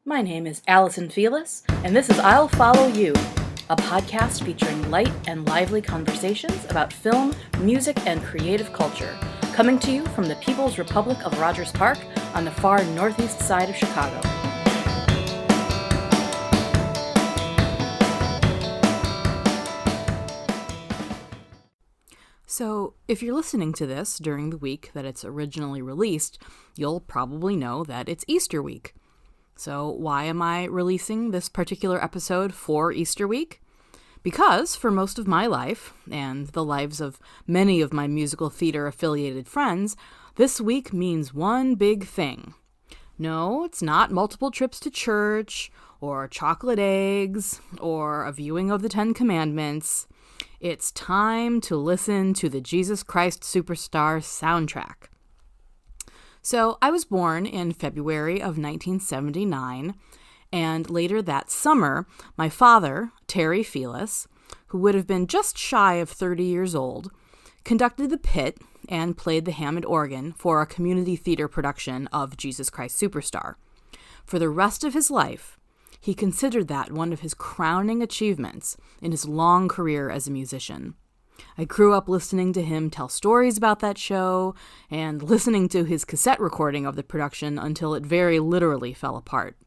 My name is Allison Felis, and this is I'll Follow You, a podcast featuring light and lively conversations about film, music, and creative culture, coming to you from the People's Republic of Rogers Park on the far northeast side of Chicago. So, if you're listening to this during the week that it's originally released, you'll probably know that it's Easter week. So why am I releasing this particular episode for Easter week? Because for most of my life, and the lives of many of my musical theater affiliated friends, this week means one big thing. No, it's not multiple trips to church, or chocolate eggs, or a viewing of the Ten Commandments. It's time to listen to the Jesus Christ Superstar soundtrack. So I was born in February of 1979, and later that summer, my father, Terry Felis, who would have been just shy of 30 years old, conducted the pit and played the Hammond organ for a community theater production of Jesus Christ Superstar. For the rest of his life, he considered that one of his crowning achievements in his long career as a musician. I grew up listening to him tell stories about that show and listening to his cassette recording of the production until it very literally fell apart.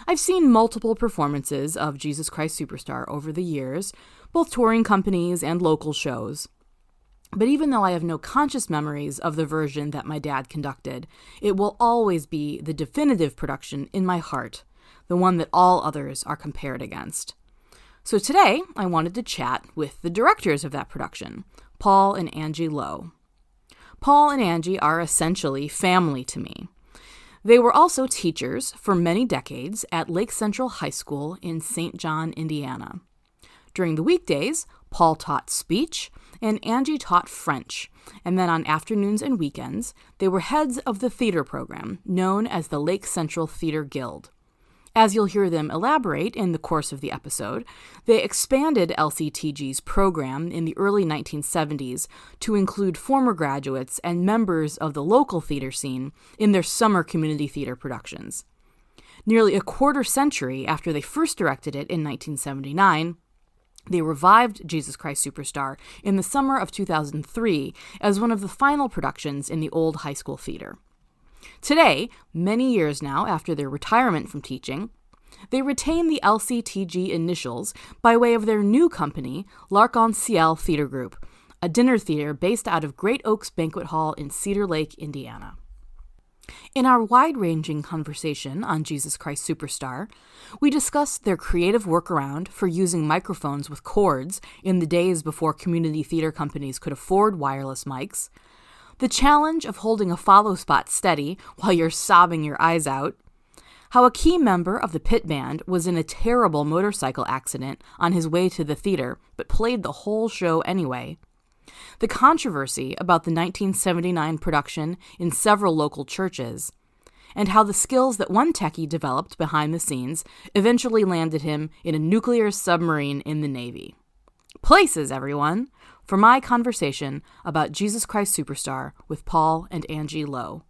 I've seen multiple performances of Jesus Christ Superstar over the years, both touring companies and local shows. But even though I have no conscious memories of the version that my dad conducted, it will always be the definitive production in my heart, the one that all others are compared against. So today, I wanted to chat with the directors of that production, Paul and Angie Lowe. Paul and Angie are essentially family to me. They were also teachers for many decades at Lake Central High School in St. John, Indiana. During the weekdays, Paul taught speech and Angie taught French, and then on afternoons and weekends, they were heads of the theater program known as the Lake Central Theater Guild. As you'll hear them elaborate in the course of the episode, they expanded LCTG's program in the early 1970s to include former graduates and members of the local theater scene in their summer community theater productions. Nearly a quarter century after they first directed it in 1979, they revived Jesus Christ Superstar in the summer of 2003 as one of the final productions in the old high school theater. Today, many years now after their retirement from teaching, they retain the LCTG initials by way of their new company, Ciel Theatre Group, a dinner theater based out of Great Oaks Banquet Hall in Cedar Lake, Indiana. In our wide-ranging conversation on Jesus Christ Superstar, we discussed their creative workaround for using microphones with cords in the days before community theater companies could afford wireless mics, the challenge of holding a follow spot steady while you're sobbing your eyes out, how a key member of the pit band was in a terrible motorcycle accident on his way to the theater but played the whole show anyway, the controversy about the 1979 production in several local churches, and how the skills that one techie developed behind the scenes eventually landed him in a nuclear submarine in the Navy. Places, everyone, for my conversation about Jesus Christ Superstar with Paul and Angie Lowe.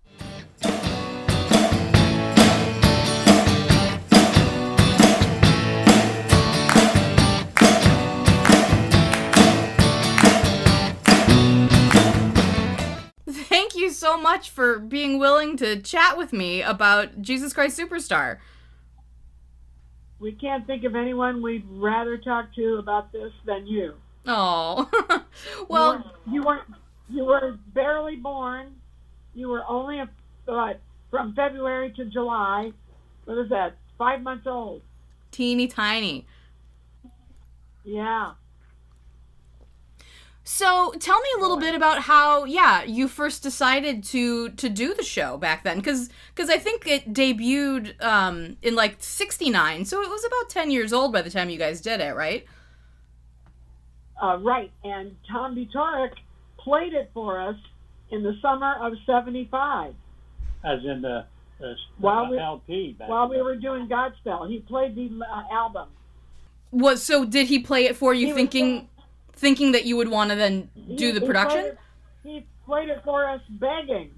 Thank you so much for being willing to chat with me about Jesus Christ Superstar. We can't think of anyone we'd rather talk to about this than you. Oh, well, you were barely born. You were only from February to July. What is that? 5 months old. Teeny tiny. Yeah. So tell me a little bit about how, you first decided to do the show back then, because I think it debuted in like 69, so it was about 10 years old by the time you guys did it, right? Right, and Tom Butoric played it for us in the summer of 75. As in the LP. While we were doing Godspell. He played the album. So did he play it for you thinking that you would want to then do the production? He played it for us begging.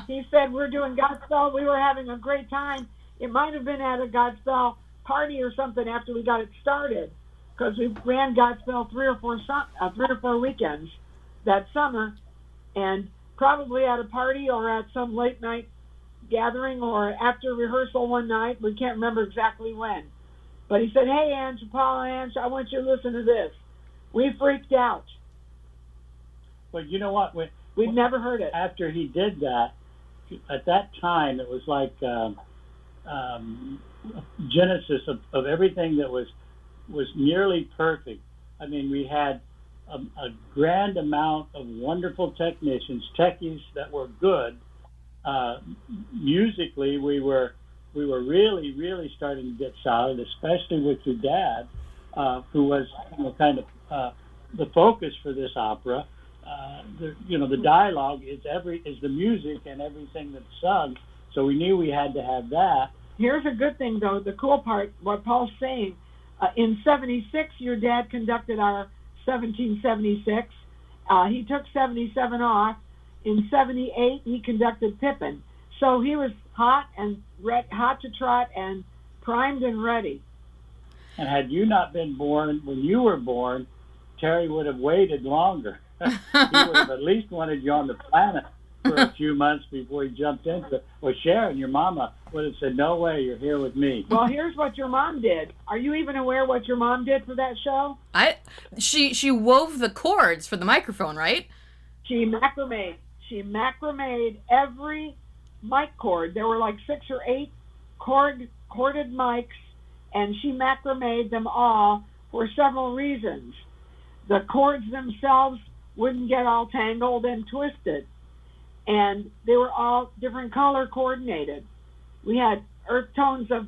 He said, we're doing Godspell. We were having a great time. It might have been at a Godspell party or something after we got it started, because we ran Godspell 3 or 4 weekends that summer, and probably at a party or at some late night gathering or after rehearsal one night. We can't remember exactly when. But he said, "Hey, Angie, Paul, Angie, I want you to listen to this." We freaked out. But you know what? We'd never heard it. After he did that, at that time, it was like genesis of everything that was nearly perfect. I mean, we had a grand amount of wonderful technicians, techies that were good. Musically, we were really starting to get solid, especially with your dad, who was kind of the focus for this opera. The dialogue is the music and everything that's sung. So we knew we had to have that. Here's a good thing, though. The cool part, what Paul's saying, in '76, your dad conducted our 1776. He took '77 off. In '78, he conducted Pippin. So he was hot to trot and primed and ready. And had you not been born when you were born, Terry would have waited longer. He would have at least wanted you on the planet for a few months before he jumped into it. Well, Sharon, your mama, would have said, "No way, you're here with me." Well, here's what your mom did. Are you even aware what your mom did for that show? She wove the cords for the microphone, right? She macrameed. She macrameed every mic cord. There were like 6 or 8 corded mics, and she macrameed them all for several reasons. The cords themselves wouldn't get all tangled and twisted, and they were all different color coordinated. We had earth tones of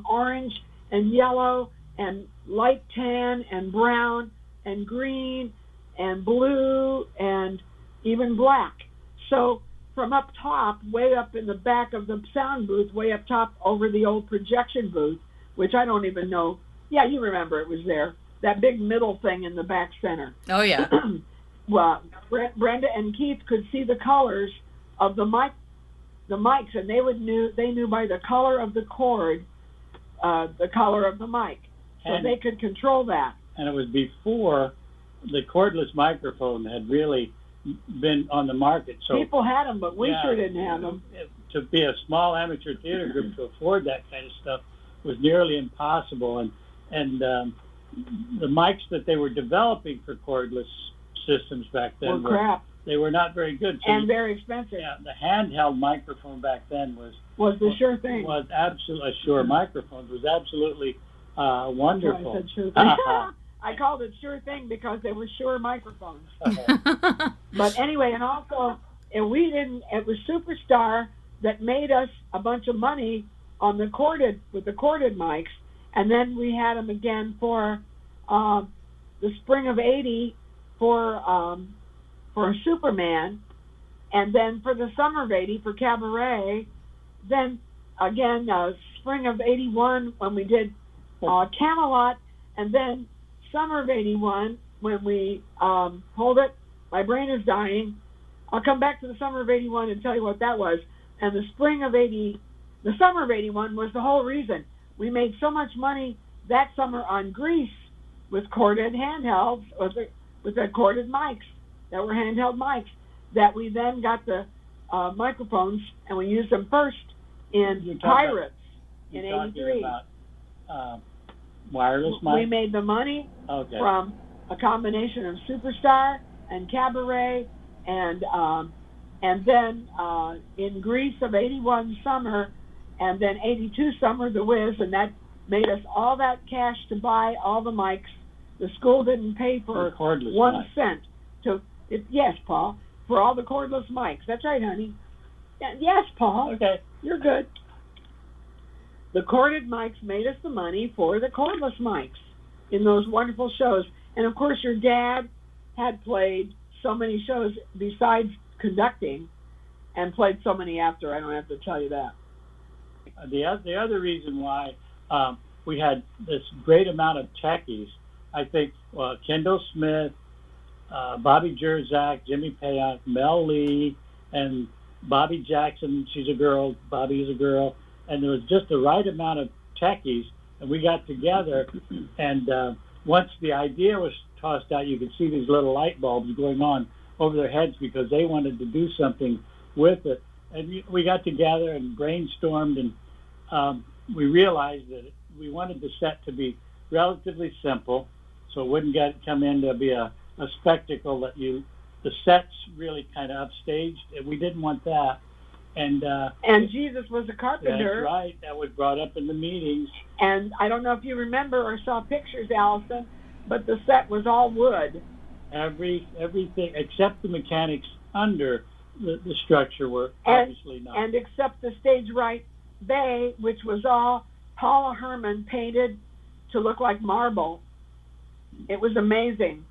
orange and yellow and light tan and brown and green and blue and even black. So from up top, way up in the back of the sound booth, way up top over the old projection booth, which I don't even know. Yeah, you remember it was there. That big middle thing in the back center. Oh, yeah. Well, Brenda and Keith could see the colors of the mics, and they knew by the color of the cord, the color of the mic. So they could control that. And it was before the cordless microphone had really been on the market. So people had them, but we sure didn't have them. To be a small amateur theater group to afford that kind of stuff was nearly impossible. And the mics that they were developing for cordless systems back then were crap. They were not very good. So and very expensive. Yeah, the handheld microphone back then was the sure thing. Was absolutely a Shure microphone. Was absolutely wonderful. I said sure thing. I called it sure thing because they were Shure microphones. But anyway, and also, it was Superstar that made us a bunch of money on the corded mics, and then we had them again for the spring of '80 for Superman, and then for the summer of '80 for Cabaret, then again spring of '81 when we did Camelot, and then summer of '81 when we hold it. My brain is dying. I'll come back to the summer of '81 and tell you what that was. And the summer of '81 was the whole reason. We made so much money that summer on Grease with corded handhelds, with the corded mics that were handheld mics, that we then got the microphones and we used them first in Pirates in '83. Wireless mics? We made the money from a combination of Superstar and Cabaret, and then in Grease of '81 summer, and then '82 summer, The Wiz, and that made us all that cash to buy all the mics. The school didn't pay for 1 cent. Yes, Paul, for all the cordless mics. That's right, honey. Yes, Paul. Okay. You're good. The corded mics made us the money for the cordless mics in those wonderful shows. And, of course, your dad had played so many shows besides conducting and played so many after. I don't have to tell you that. The other reason why we had this great amount of techies, I think Kendall Smith, Bobby Jerzak, Jimmy Payock, Mel Lee, and Bobby Jackson, she's a girl, Bobby is a girl, and there was just the right amount of techies, and we got together, and once the idea was tossed out, you could see these little light bulbs going on over their heads because they wanted to do something with it. And we got together and brainstormed, and we realized that we wanted the set to be relatively simple, so it wouldn't come in to be a spectacle that the set's really kind of upstaged, and we didn't want that. And Jesus was a carpenter. That's right. That was brought up in the meetings. And I don't know if you remember or saw pictures, Allison, but the set was all wood. Everything except the mechanics under the structure were obviously not. And except the stage right bay, which was all Paula Herman painted to look like marble. It was amazing.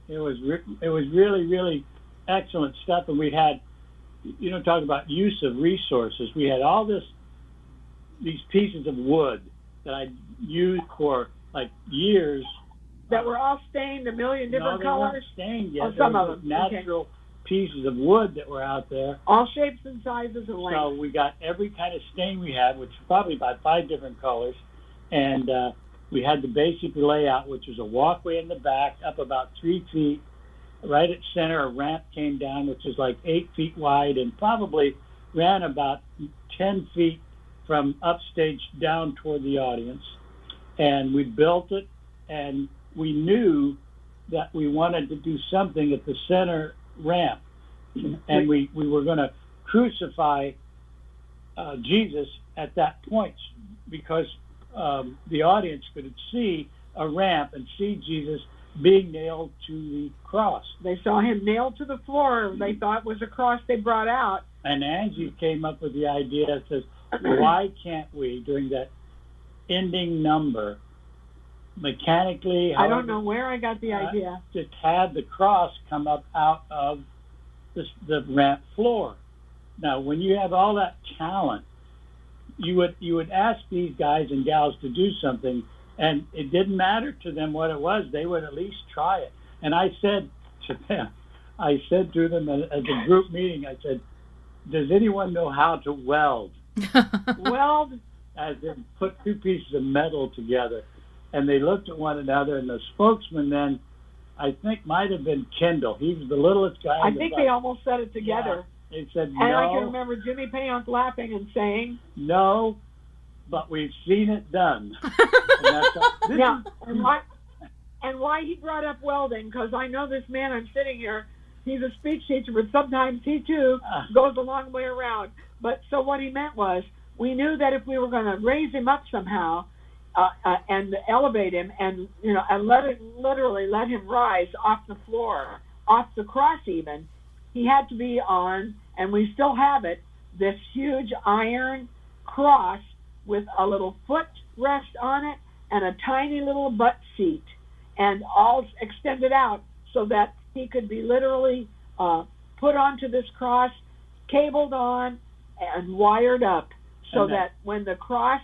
It was really, really excellent stuff, and we had, talk about use of resources. We had all these pieces of wood that I used for like years. That were all stained a million different colors? No, they weren't stained yet. Oh, some of them. Natural pieces of wood that were out there. All shapes and sizes and lengths. So we got every kind of stain we had, which was probably about 5 different colors. And we had the basic layout, which was a walkway in the back, up about 3 feet. Right at center, a ramp came down, which was like 8 feet wide and probably ran about 10 feet from upstage down toward the audience. And we built it, and we knew that we wanted to do something at the center ramp. And we were going to crucify Jesus at that point because the audience could see a ramp and see Jesus being nailed to the cross. They saw him nailed to the floor. They thought it was a cross they brought out. And Angie came up with the idea, says, why can't we, during that ending number, mechanically... I don't know where I got the idea. Just had the cross come up out of the ramp floor. Now, when you have all that talent, you would ask these guys and gals to do something, and it didn't matter to them what it was. They would at least try it. And I said to them, to them at the group meeting, I said, does anyone know how to weld? Weld? As in put 2 pieces of metal together. And they looked at one another, and the spokesman then, I think, might have been Kendall. He was the littlest guy. I think they almost said it together. Yeah. They said no. And I can remember Jimmy Payonk laughing and saying, no, but we've seen it done. And why he brought up welding, because I know this man I'm sitting here, he's a speech teacher, but sometimes he too goes a long way around. But so what he meant was, we knew that if we were going to raise him up somehow and elevate him and literally let him rise off the floor, off the cross even, he had to be on, and we still have it, this huge iron cross with a little foot rest on it and a tiny little butt seat, and all extended out so that he could be literally put onto this cross, cabled on, and wired up, so that when the cross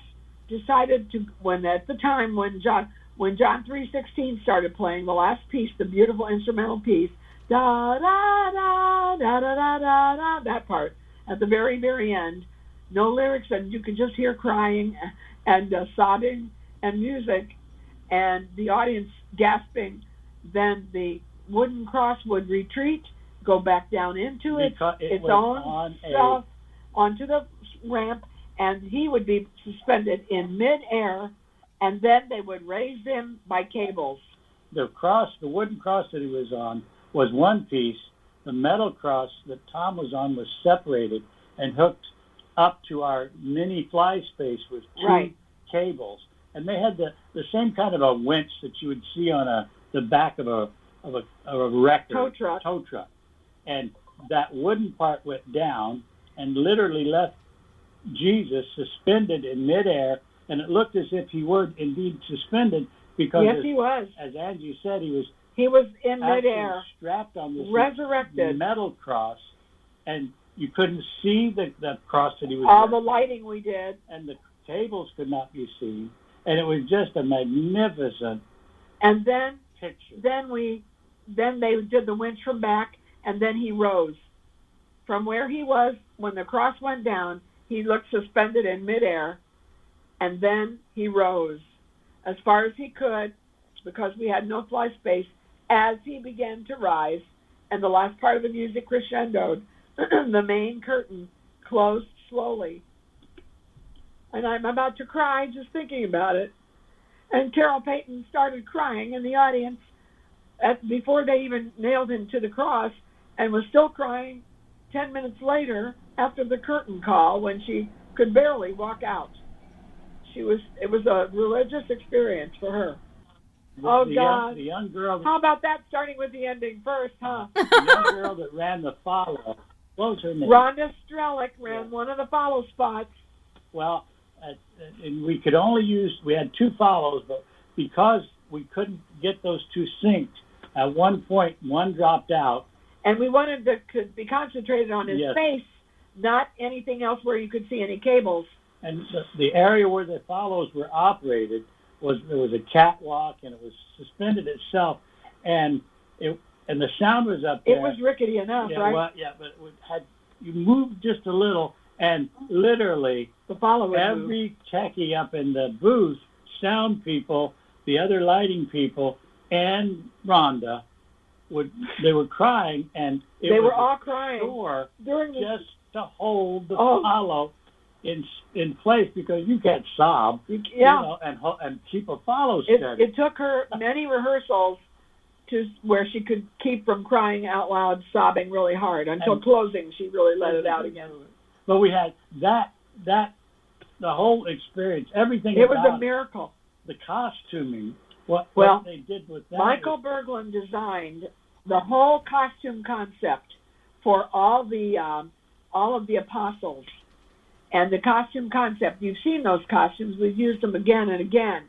decided to, when John 3:16 started playing, the last piece, the beautiful instrumental piece, da da da da da da da da, that part at the very, very end, no lyrics, and you could just hear crying and sobbing and music and the audience gasping. Then the wooden cross would retreat, go back down into its own self onto the ramp, and he would be suspended in midair, and then they would raise him by cables. The wooden cross that he was on was one piece. The metal cross that Tom was on was separated and hooked up to our mini fly space with 2 cables. And they had the same kind of a winch that you would see on the back of a record tow truck. And that wooden part went down and literally left Jesus suspended in midair, and it looked as if he were indeed suspended because yes, he was. As Angie said, he was in midair, strapped on this resurrected metal cross, and you couldn't see the cross that he was all wearing. The lighting we did, and the tables could not be seen, and it was just a magnificent and then picture. Then they did the winch from back, and then he rose from where he was when the cross went down. he looked suspended in midair, and then he rose as far as he could because we had no fly space as he began to rise, and the last part of the music crescendoed. The main curtain closed slowly, and I'm about to cry just thinking about it. And Carol Payton started crying in the audience before they even nailed him to the cross, and was still crying 10 minutes later after the curtain call when she could barely walk out. It was a religious experience for her. God. The young girl. How about that starting with the ending first, huh? The young girl that ran the follow. What was her name? Rhonda Strelick ran one of the follow spots. Well, and we had 2 follows, but because we couldn't get those 2 synced, at one point, one dropped out. And we wanted to be concentrated on his face, not anything else where you could see any cables. And the area where the follows were operated there was a catwalk, and it was suspended itself, and the sound was up there. It was rickety enough, right? Well, but you moved just a little, and literally the follow every techie up in the booth, sound people, the other lighting people, and Rhonda they were crying, and they were all crying just to hold the follow in place, because you can't sob, and keep a follow steady. It took her many rehearsals to where she could keep from crying out loud, sobbing really hard. Until closing, she really let it out again. But we had the whole experience, everything. It was a miracle. The costuming, what they did with that. Michael Berglund designed the whole costume concept for all of the apostles. And the costume concept, you've seen those costumes. We've used them again and again.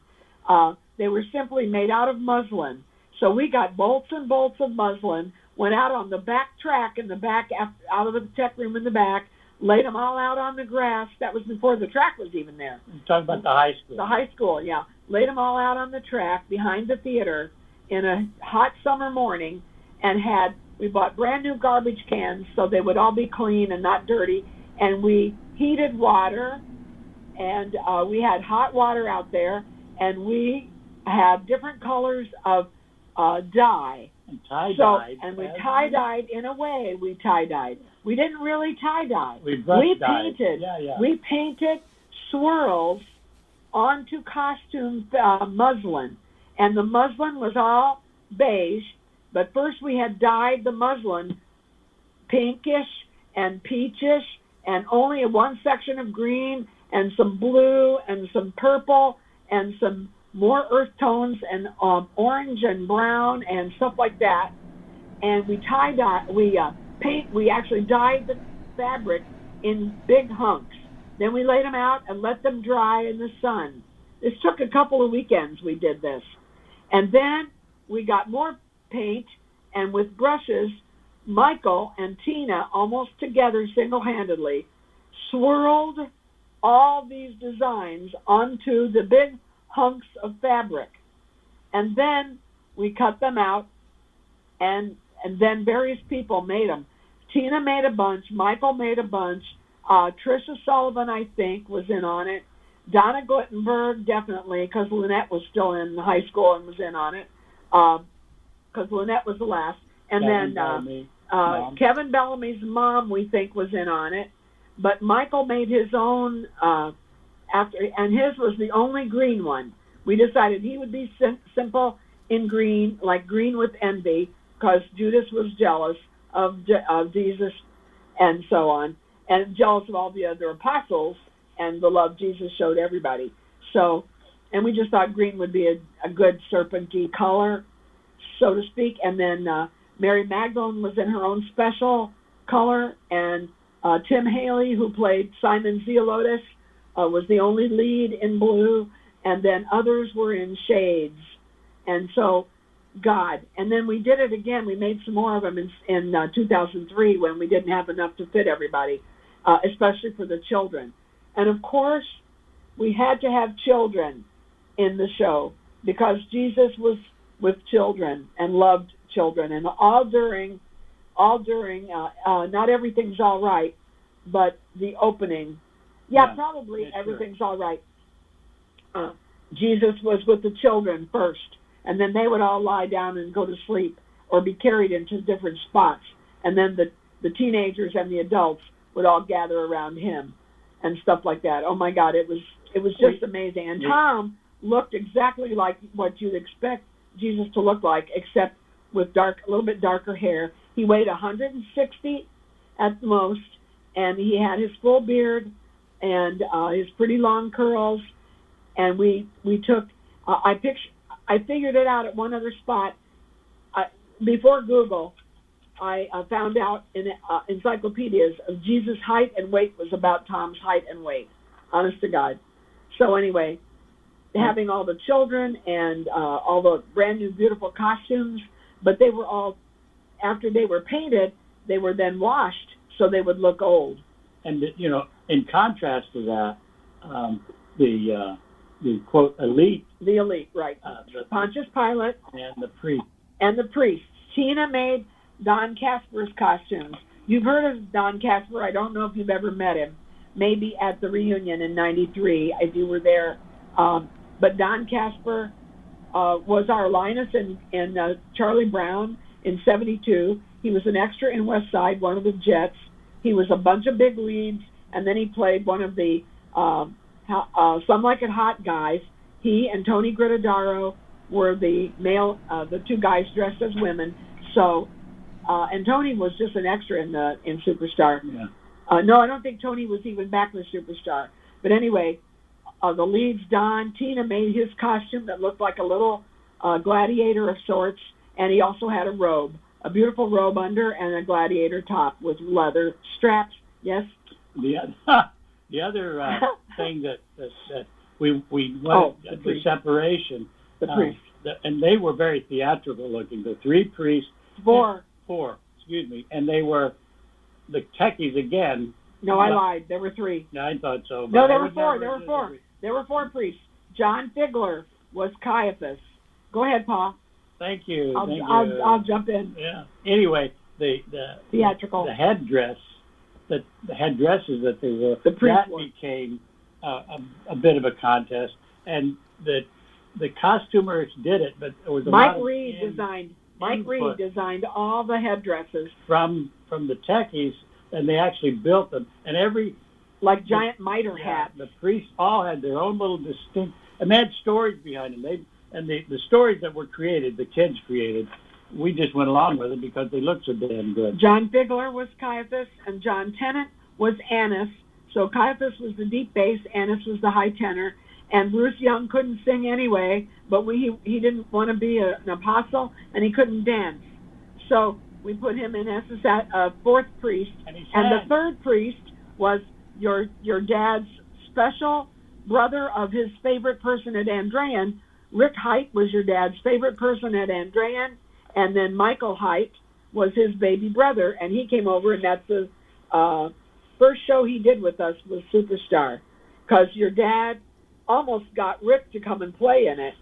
They were simply made out of muslin. So we got bolts and bolts of muslin, went out on the back track in the back, out of the tech room in the back, laid them all out on the grass. That was before the track was even there. You're talking about the high school. The high school, yeah. Laid them all out on the track behind the theater in a hot summer morning, and we bought brand new garbage cans so they would all be clean and not dirty, and we heated water, and we had hot water out there, and we had different colors of dye. And tie-dyed. And we tie-dyed in a way. We tie-dyed. We didn't really tie-dye. We painted. Yeah. We painted swirls onto costume muslin, and the muslin was all beige. But first we had dyed the muslin pinkish and peachish, and only one section of green and some blue and some purple and some more earth tones and orange and brown and stuff like that. And we we actually dyed the fabric in big hunks. Then we laid them out and let them dry in the sun. This took a couple of weekends we did this. And then we got more paint, and with brushes, Michael and Tina, almost together single-handedly, swirled all these designs onto the big hunks of fabric. And then we cut them out, and then various people made them. Tina made a bunch, Michael made a bunch, Tricia Sullivan, I think, was in on it. Donna Glittenberg, definitely, because Lynette was still in high school and was in on it, because Lynette was the last. And Kevin Bellamy's mom, we think, was in on it. But Michael made his own and his was the only green one. We decided he would be simple in green, like green with envy, because Judas was jealous of Jesus and so on, and jealous of all the other apostles and the love Jesus showed everybody. So, and we just thought green would be a good serpent-y color, so to speak. And then Mary Magdalene was in her own special color, and Tim Haley, who played Simon Zelotes, was the only lead in blue, and then others were in shades. And so, God. And then we did it again. We made some more of them in 2003 when we didn't have enough to fit everybody, especially for the children. And, of course, we had to have children in the show because Jesus was with children and loved children. And all during Not Everything's All Right, but the opening, Yeah, probably Yeah, sure. everything's all right. Jesus was with the children first, and then they would all lie down and go to sleep or be carried into different spots. And then the teenagers and the adults would all gather around him and stuff like that. Oh my God, it was just amazing. And Tom looked exactly like what you'd expect Jesus to look like, except with a little bit darker hair. He weighed 160 at the most, and he had his full beard and his pretty long curls. And we took, I figured it out at one other spot. Before Google, I found out in encyclopedias of Jesus' height and weight was about Tom's height and weight, honest to God. So anyway, having all the children and all the brand new beautiful costumes, but they were all, after they were painted, they were then washed so they would look old. And, in contrast to that, the quote elite. The elite, right. Pontius Pilate. And the priest. And the priests. Tina made Don Casper's costumes. You've heard of Don Casper. I don't know if you've ever met him. Maybe at the reunion in '93, if you were there. But Don Casper was our Linus in Charlie Brown in '72. He was an extra in West Side, one of the Jets. He was a bunch of big leads, and then he played one of the Some Like It Hot guys. He and Tony Gritodaro were the two guys dressed as women. So, and Tony was just an extra in Superstar. Yeah. No, I don't think Tony was even back with Superstar. But anyway, the leads, Don, Tina made his costume that looked like a little gladiator of sorts, and he also had a robe, a beautiful robe under and a gladiator top with leather straps. Yes? The other thing that we wanted, the separation. The priests. And they were very theatrical looking. The three priests. Four, excuse me. And they were the techies again. No, I lied. There were three. No, I thought so. No, there were four. There were four priests. John Figler was Caiaphas. Go ahead, Pa. Thank you. I'll jump in. Yeah. Anyway, the theatrical. The headdresses that they wore, that became a bit of a contest, and the costumers did it, but there was Mike Reed designed all the headdresses from the techies, and they actually built them, and like giant mitre hats. The priests all had their own little distinct, and they had stories behind them. The stories that were created, the kids created, we just went along with it because they looked so damn good. John Figler was Caiaphas, and John Tennant was Annas. So Caiaphas was the deep bass, Annas was the high tenor, and Bruce Young couldn't sing anyway, but he didn't want to be an apostle, and he couldn't dance. So we put him in as a fourth priest, and the third priest was your dad's special brother of his favorite person at Andrean. Rick Height was your dad's favorite person at Andrean, and then Michael Height was his baby brother, and he came over, and that's the first show he did with us was Superstar, because your dad almost got Rick to come and play in it,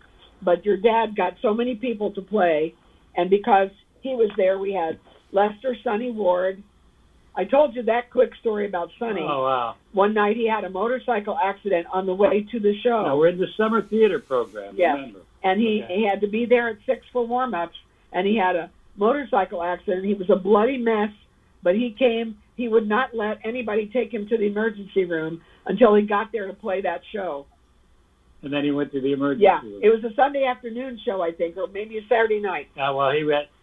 but your dad got so many people to play, and because he was there, we had Lester Sonny Ward. I told you that quick story about Sonny. Oh, wow. One night he had a motorcycle accident on the way to the show. Now, we're in the summer theater program, yes. Remember. And he had to be there at 6 for warm-ups, and he had a motorcycle accident. He was a bloody mess, but he would not let anybody take him to the emergency room until he got there to play that show. And then he went to the emergency room. It was a Sunday afternoon show, I think, or maybe a Saturday night. Well,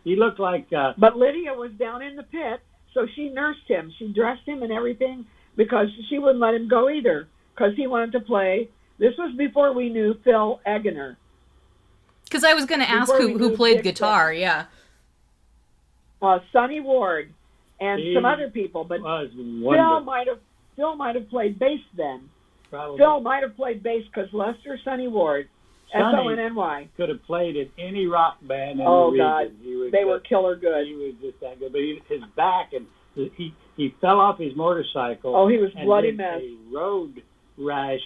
he looked like... But Lydia was down in the pit, so she nursed him. She dressed him and everything because she wouldn't let him go either because he wanted to play. This was before we knew Phil Eggener. Because I was going to ask who played guitar, yeah. Sonny Ward and some other people, but Phil might have played bass then. Probably. Phil might have played bass because Lester Sonny Ward, Sonny could have played in any rock band in the region. Oh, God. They were killer good. He was just that good. But his back, and he fell off his motorcycle. Oh, he was bloody mess. A road rash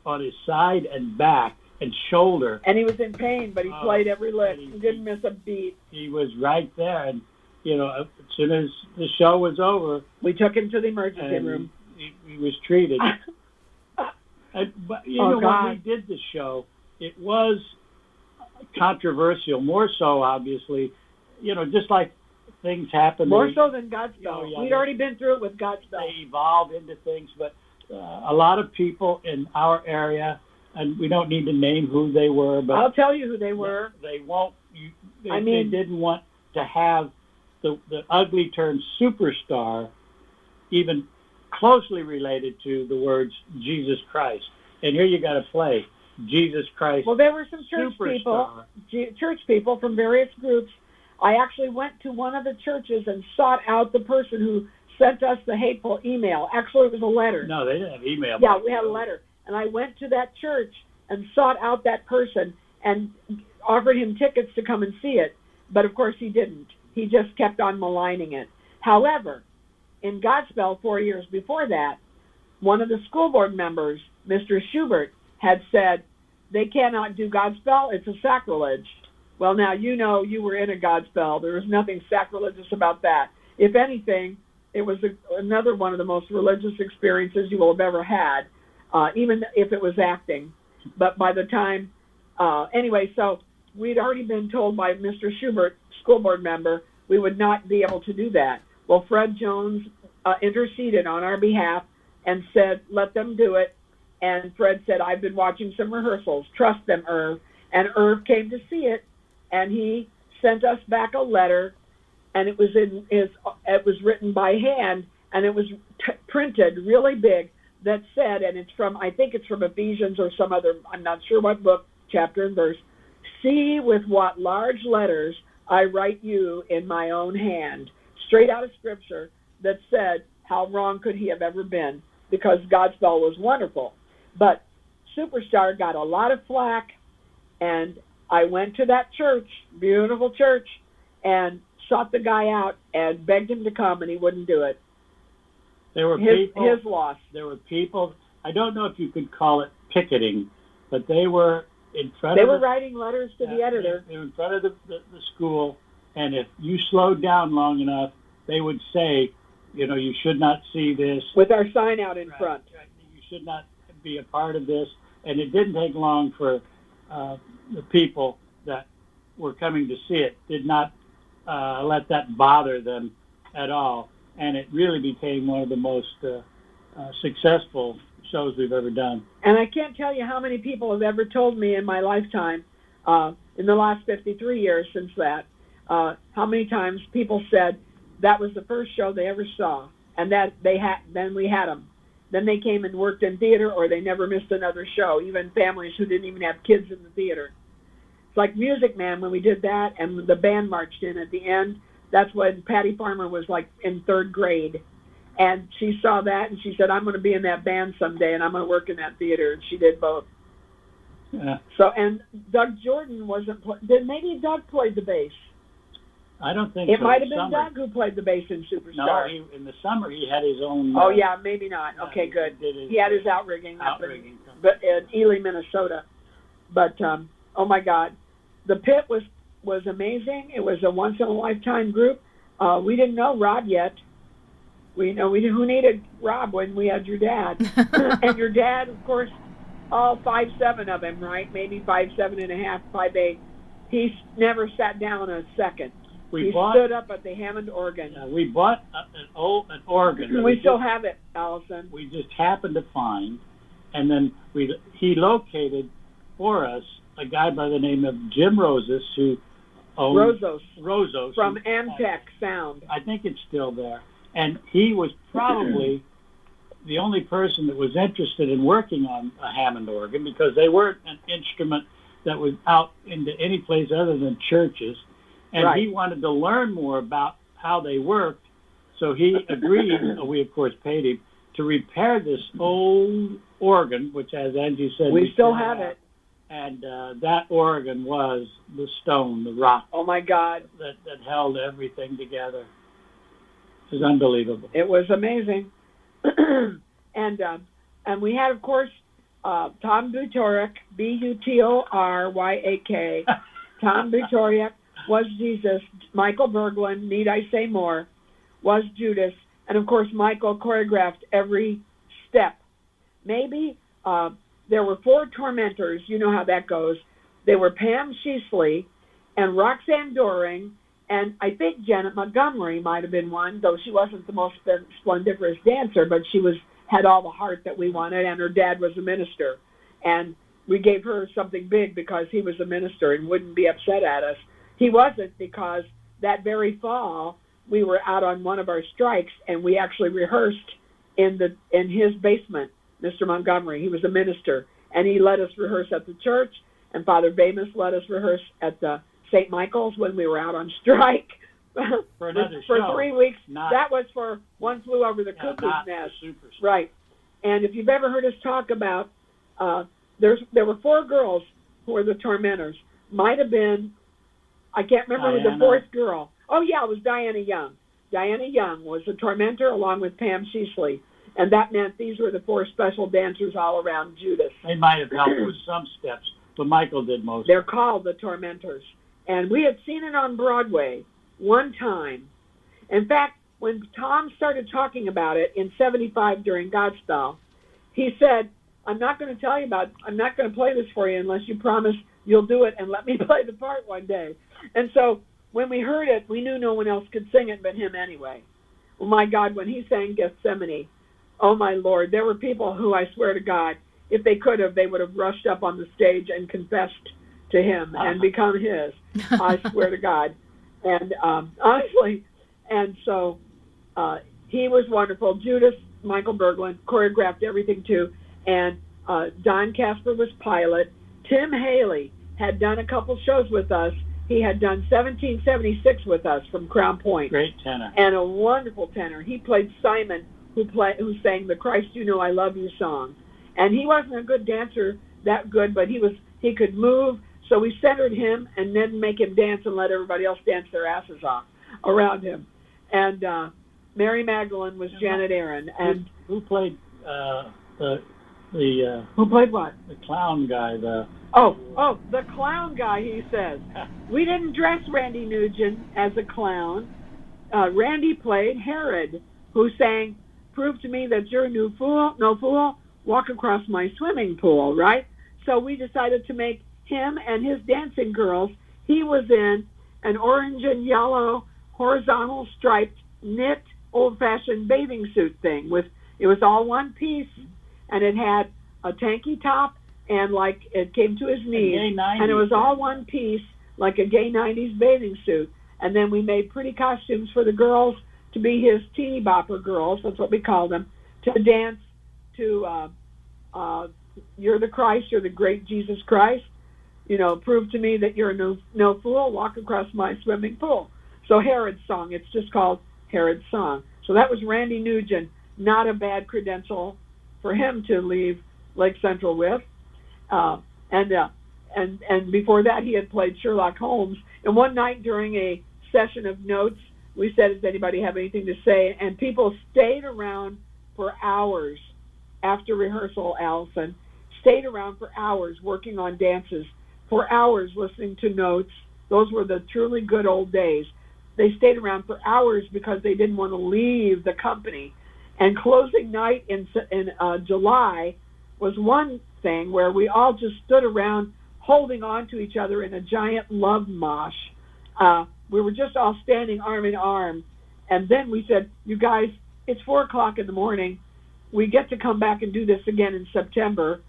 on his side and back and shoulder. And he was in pain, but he played every lick. He didn't miss a beat. He was right there. And, as soon as the show was over... We took him to the emergency room. He was treated. But when God. we did the show, it was controversial, more so, obviously. Just like things happen. More so than Godspell. We'd already been through it with Godspell. They evolve into things, but a lot of people in our area, and we don't need to name who they were, but I'll tell you who they were. They won't. They didn't want to have the ugly term superstar even closely related to the words Jesus Christ. And here you got to play Jesus Christ. Well, there were some superstar. church people from various groups. I actually went to one of the churches and sought out the person who sent us the hateful email. Actually, it was a letter. No, they didn't have email. Yeah, we had a letter. And I went to that church and sought out that person and offered him tickets to come and see it. But, of course, he didn't. He just kept on maligning it. However, in Godspell 4 years before that, one of the school board members, Mr. Schubert, had said, they cannot do Godspell. It's a sacrilege. Well, now, you were in a Godspell. There was nothing sacrilegious about that. If anything, it was another one of the most religious experiences you will have ever had, even if it was acting. But by the time, anyway, so we'd already been told by Mr. Schubert, school board member, we would not be able to do that. Well, Fred Jones interceded on our behalf and said, let them do it. And Fred said, I've been watching some rehearsals. Trust them, Irv. And Irv came to see it, and he sent us back a letter, and it was it was written by hand, and it was printed really big that said, and I think it's from Ephesians or some other, I'm not sure what book, chapter and verse, see with what large letters I write you in my own hand. Straight out of Scripture that said, how wrong could he have ever been? Because Godspell was wonderful. But Superstar got a lot of flack, and I went to that church, beautiful church, and sought the guy out and begged him to come, and he wouldn't do it. There were people. His loss. There were people. I don't know if you could call it picketing, but they were in front. They were writing letters to the editor. They were in front of the school, and if you slowed down long enough, they would say, you should not see this. With our sign out in front. Right. You should not be a part of this. And it didn't take long for the people that were coming to see it did not let that bother them at all. And it really became one of the most successful shows we've ever done. And I can't tell you how many people have ever told me in my lifetime, in the last 53 years since that, how many times people said that was the first show they ever saw, and that then we had them. Then they came and worked in theater, or they never missed another show, even families who didn't even have kids in the theater. It's like Music Man when we did that, and the band marched in at the end. That's when Patty Farmer was like in third grade. And she saw that, and she said, I'm going to be in that band someday, and I'm going to work in that theater. And she did both. Yeah. So, and Doug Jordan maybe Doug played the bass. I don't think it so. might have been Doug who played the bass in Superstar. No, in the summer he had his own. Oh yeah, maybe not. Okay, good. He had his outrigging up in Ely, Minnesota. But oh my God, the pit was amazing. It was a once in a lifetime group. We didn't know Rob yet. Who needed Rob when we had your dad? And your dad, of course, all 5'7" of him, right? Maybe 5'7.5", 5'8". He never sat down a second. He stood up at the Hammond organ. We bought an organ. We still have it, Allison. We just happened to find, and then he located for us a guy by the name of Jim Rosas, who owned Rosos from Amtech Sound. I think it's still there. And he was probably the only person that was interested in working on a Hammond organ, because they weren't an instrument that was out into any place other than churches. And right. He wanted to learn more about how they worked. So he agreed, we of course paid him, to repair this old organ, which, as Angie said, we still have it. And that organ was the stone, the rock. Oh my God. That held everything together. It was unbelievable. It was amazing. And we had, of course, Tom Butoryak, Butoryak. Tom Butoryak was Jesus. Michael Berglund, need I say more, was Judas. And, of course, Michael choreographed every step. Maybe there were 4 tormentors. You know how that goes. They were Pam Sheasley and Roxanne Doring, and I think Janet Montgomery might have been one, though she wasn't the most splendiferous dancer, but she had all the heart that we wanted, and her dad was a minister. And we gave her something big because he was a minister and wouldn't be upset at us. He wasn't, because that very fall, we were out on one of our strikes, and we actually rehearsed in his basement, Mr. Montgomery. He was a minister, and he let us rehearse at the church, and Father Bamus let us rehearse at the St. Michael's when we were out on strike for another for show. 3 weeks. Not, that was for One Flew Over the Cuckoo's Nest. Superstar. Right. And if you've ever heard us talk about, there were 4 girls who were the tormentors. Might have been, I can't remember who the 4th girl. Oh, yeah, it was Diana Young. Diana Young was a tormentor along with Pam Sheasley. And that meant these were the 4 special dancers all around Judas. They might have helped with some steps, but Michael did most. They're called the tormentors. And we had seen it on Broadway one time. In fact, when Tom started talking about it in 75 during Godspell, he said, I'm not going to play this for you unless you promise you'll do it and let me play the part one day. And so when we heard it, we knew no one else could sing it but him anyway. Well, my God, when he sang Gethsemane, oh my Lord, there were people who, I swear to God, if they could have, they would have rushed up on the stage and confessed to him and become his. I swear to God. And honestly, and so he was wonderful. Judas, Michael Berglund, choreographed everything too. And Don Casper was pilot. Tim Haley had done a couple shows with us. He had done 1776 with us from Crown Point. Great tenor. And a wonderful tenor. He played Simon, who sang the Christ You Know I Love You song. And he wasn't a good dancer, that good, but he could move. So we centered him and then make him dance and let everybody else dance their asses off around him. And Mary Magdalene was Janet Aaron. And who played who played what? The clown guy. The clown guy. He says we didn't dress Randy Nugent as a clown. Randy played Herod, who sang "Prove to Me That You're No Fool, Walk Across My Swimming Pool." Right. So we decided to make him and his dancing girls. He was in an orange and yellow horizontal striped knit old-fashioned bathing suit thing it was all one piece, and it had a tanky top and like it came to his knees, and it was all one piece like a gay 90s bathing suit. And then we made pretty costumes for the girls to be his teeny bopper girls, that's what we called them, to dance to You're the Christ, You're the Great Jesus Christ. Prove to me that you're no fool, walk across my swimming pool. So Herod's song, it's just called Herod's song. So that was Randy Nugent, not a bad credential for him to leave Lake Central with. And before that, he had played Sherlock Holmes. And one night during a session of notes, we said, does anybody have anything to say? And people stayed around for hours after rehearsal, Allison, stayed around for hours working on dances, for hours listening to notes. Those were the truly good old days. They stayed around for hours because they didn't want to leave the company. And closing night in July was one thing where we all just stood around holding on to each other in a giant love mosh. We were just all standing arm in arm. And then we said, you guys, it's 4 o'clock in the morning. We get to come back and do this again in September.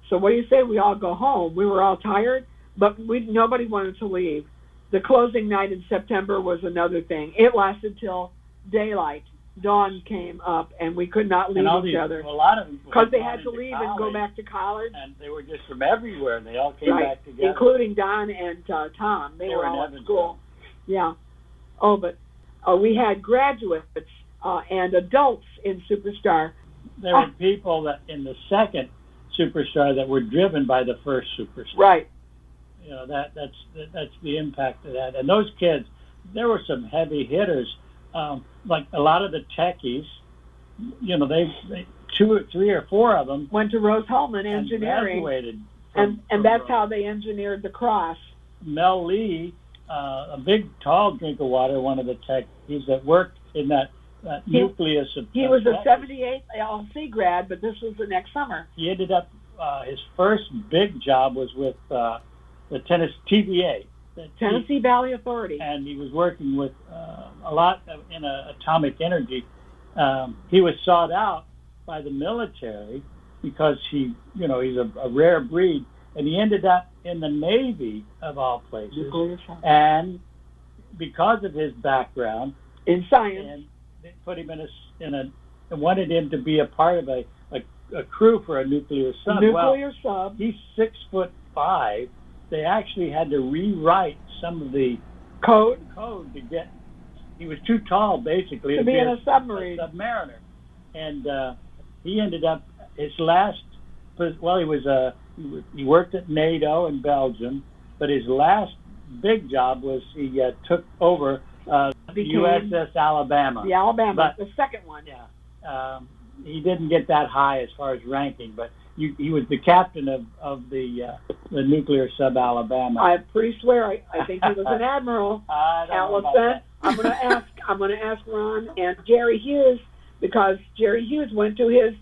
So what do you say we all go home? We were all tired, but nobody wanted to leave. The closing night in September was another thing. It lasted till daylight. Dawn came up, and we could not leave each other. A lot of them because they had to leave and go back to college. And they were just from everywhere. They all came back together. Including Don and Tom. They were all at school. Yeah. Oh, but we had graduates and adults in Superstar. There were people that in the second Superstar that were driven by the first Superstar. Right. That's the impact of that. And those kids, there were some heavy hitters. Like a lot of the techies, they 2 or 3 or 4 of them went to Rose-Hulman Engineering, graduated and that's how they engineered the cross. Mel Lee, a big, tall drink of water, one of the techies that worked in that nucleus of. He was a 78 LC grad, but this was the next summer. He ended up his first big job was with the TVA, the Tennessee Valley Authority, and he was working with a lot in atomic energy. He was sought out by the military because he's a rare breed, and he ended up in the Navy of all places. And because of his background in science, and they put him wanted him to be a part of a crew for a nuclear sub. Sub. He's 6'5". They actually had to rewrite some of the code to get. He was too tall, basically, to be in a submarine. A submariner, and he ended up his last. Well, he worked at NATO in Belgium, but his last big job was he took over the USS Alabama. The Alabama, the second one. Yeah. He didn't get that high as far as ranking, but he was the captain of the nuclear sub Alabama. I pretty swear I think he was an admiral. Allison, I'm going to ask Ron and Jerry Hughes, because Jerry Hughes went to his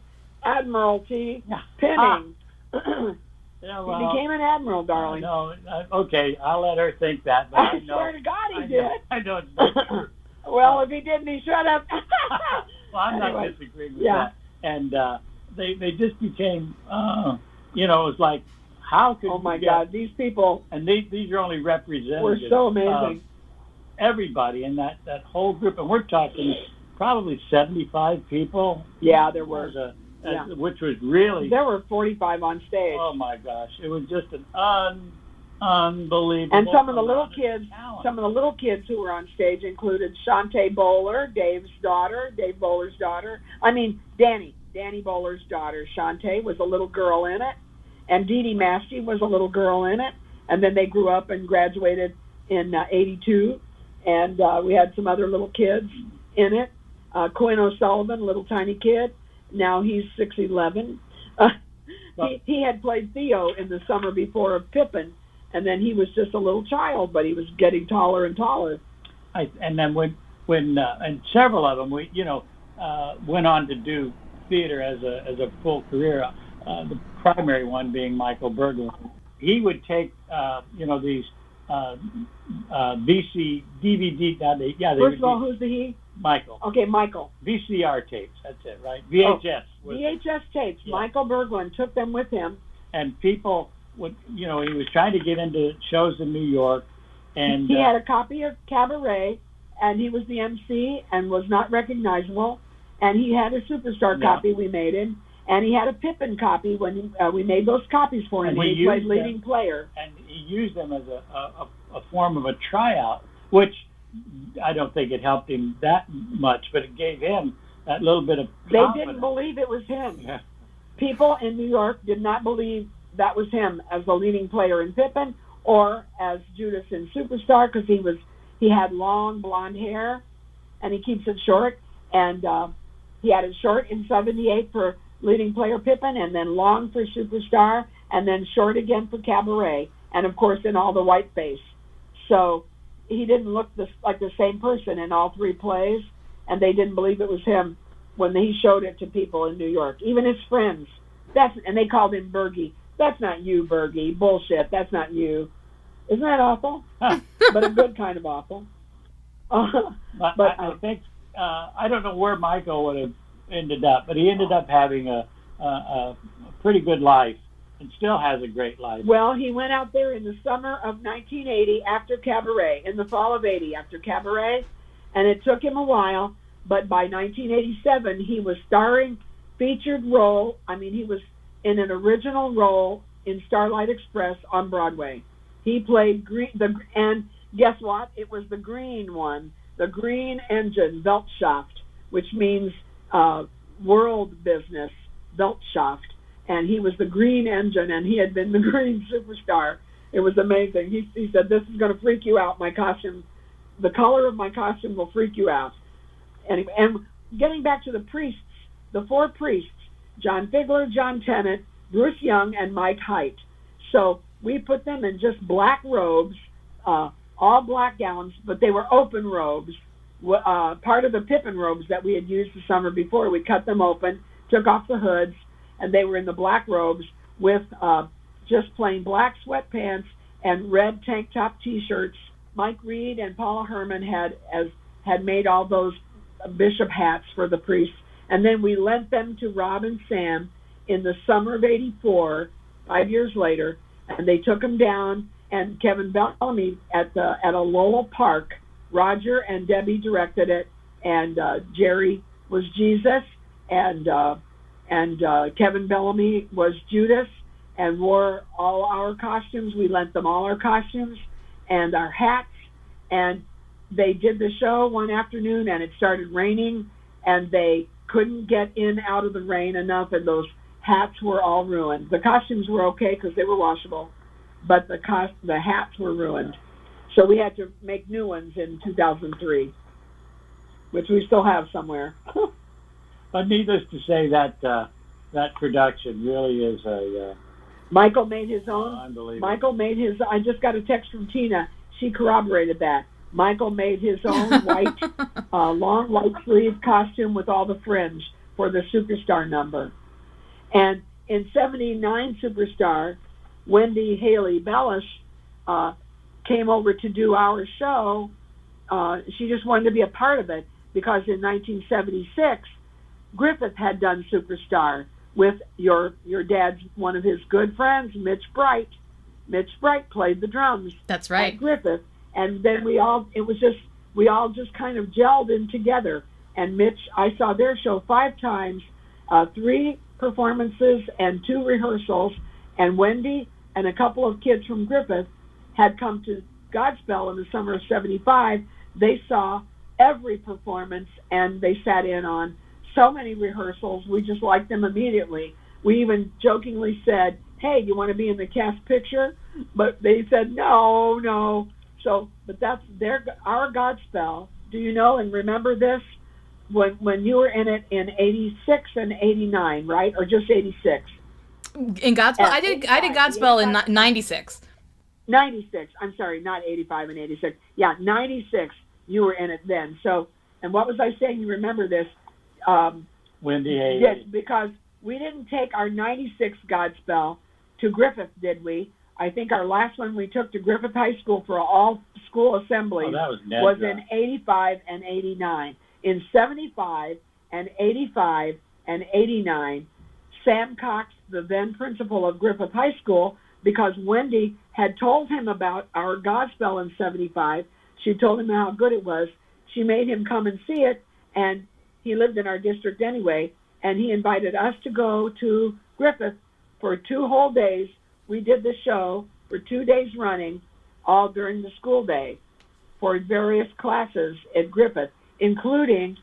admiralty pinning. He became an admiral, darling. No, okay, I'll let her think that. But I swear to God he did. I know it's not true. Well, if he didn't, he shut up. Well, I'm not disagreeing with that. And they just became, it was like, how could God, these people. And these are only representatives. Were so amazing. Everybody in that whole group, and we're talking probably 75 people. Yeah, there were. Which was really... There were 45 on stage. Oh, my gosh. It was just an unbelievable... And some of the little kids who were on stage included Shantae Bowler, Dave Bowler's daughter. Danny Bowler's daughter. Shantae was a little girl in it. And Dee Dee Massey was a little girl in it. And then they grew up and graduated in 82. And we had some other little kids in it. Quinn O'Sullivan, a little tiny kid. Now he's 6'11". He had played Theo in the summer before of Pippin, and then he was just a little child, but he was getting taller and taller. And then when and several of them went on to do theater as a full career. The primary one being Michael Berglund. He would take these VC DVD. First of all, who's the he? Michael. Okay, Michael. VCR tapes, that's it, right? VHS. VHS tapes. Yeah. Michael Berglund took them with him. And people would, he was trying to get into shows in New York. And he had a copy of Cabaret, and he was the MC and was not recognizable. And he had a Superstar copy we made him. And he had a Pippin copy when we made those copies for him. He played leading player. And he used them as a form of a tryout, which... I don't think it helped him that much, but it gave him that little bit of confidence. They didn't believe it was him. Yeah. People in New York did not believe that was him as the leading player in Pippin or as Judas in Superstar, because he had long blonde hair, and he keeps it short, and he had it short in 78 for leading player Pippin, and then long for Superstar, and then short again for Cabaret, and of course in all the whiteface. So he didn't look like the same person in all three plays, and they didn't believe it was him when he showed it to people in New York, even his friends. And they called him Bergie. That's not you, Bergie. Bullshit. That's not you. Isn't that awful? But a good kind of awful. But I think I don't know where Michael would have ended up, but he ended up having a pretty good life. And still has a great life. Well, he went out there in the summer of 1980 after Cabaret, in the fall of 80 after Cabaret, and it took him a while, but by 1987 he was starring featured role. He was in an original role in Starlight Express on Broadway. He played and guess what? It was the green one, the green engine, Weltschaft, which means world business, Weltschaft. And he was the green engine, and he had been the green Superstar. It was amazing. He said, "This is going to freak you out. My costume, the color of my costume will freak you out." And getting back to the priests, the four priests, John Figler, John Tennant, Bruce Young, and Mike Height. So we put them in just black robes, all black gowns, but they were open robes, part of the Pippin robes that we had used the summer before. We cut them open, took off the hoods, and they were in the black robes with just plain black sweatpants and red tank top T-shirts. Mike Reed and Paula Herman had made all those bishop hats for the priests, and then we lent them to Rob and Sam in the summer of '84, 5 years later, and they took them down. And Kevin Bellamy at a Lowell Park. Roger and Debbie directed it, and Jerry was Jesus, and Kevin Bellamy was Judas, and wore all our costumes. We lent them all our costumes and our hats, and they did the show one afternoon, and it started raining, and they couldn't get in out of the rain enough, and those hats were all ruined. The costumes were okay because they were washable, but the hats were ruined. So we had to make new ones in 2003, which we still have somewhere. But needless to say, that production really is a... Michael made his own. Unbelievable. Michael made his... I just got a text from Tina. She corroborated that. Michael made his own white, long white sleeve costume with all the fringe for the Superstar number. And in '79 Superstar, Wendy Haley Bellish came over to do our show. She just wanted to be a part of it because in 1976, Griffith had done Superstar with your dad's one of his good friends, Mitch Bright. Mitch Bright played the drums. That's right. At Griffith. And then we all just kind of gelled in together. And Mitch, I saw their show 5 times, 3 performances and 2 rehearsals. And Wendy and a couple of kids from Griffith had come to Godspell in the summer of '75. They saw every performance, and they sat in on so many rehearsals. We just liked them immediately. We even jokingly said, "Hey, you want to be in the cast picture?" But they said, no. So, but that's our Godspell. Do you know and remember this? When you were in it in '86 and '89, right? Or just '86? In Godspell? I did Godspell in 96. 96. I'm sorry, not 85 and 86. Yeah, 96. You were in it then. So, and what was I saying? You remember this? Wendy Haley. Yes, because we didn't take our 96 Godspell to Griffith, did we? I think our last one we took to Griffith High School for all school assemblies was in 85 and 89. In 75 and 85 and 89, Sam Cox, the then principal of Griffith High School, because Wendy had told him about our Godspell in '75. She told him how good it was. She made him come and see it, and he lived in our district anyway, and he invited us to go to Griffith for 2 whole days. We did the show for 2 days running, all during the school day, for various classes at Griffith, including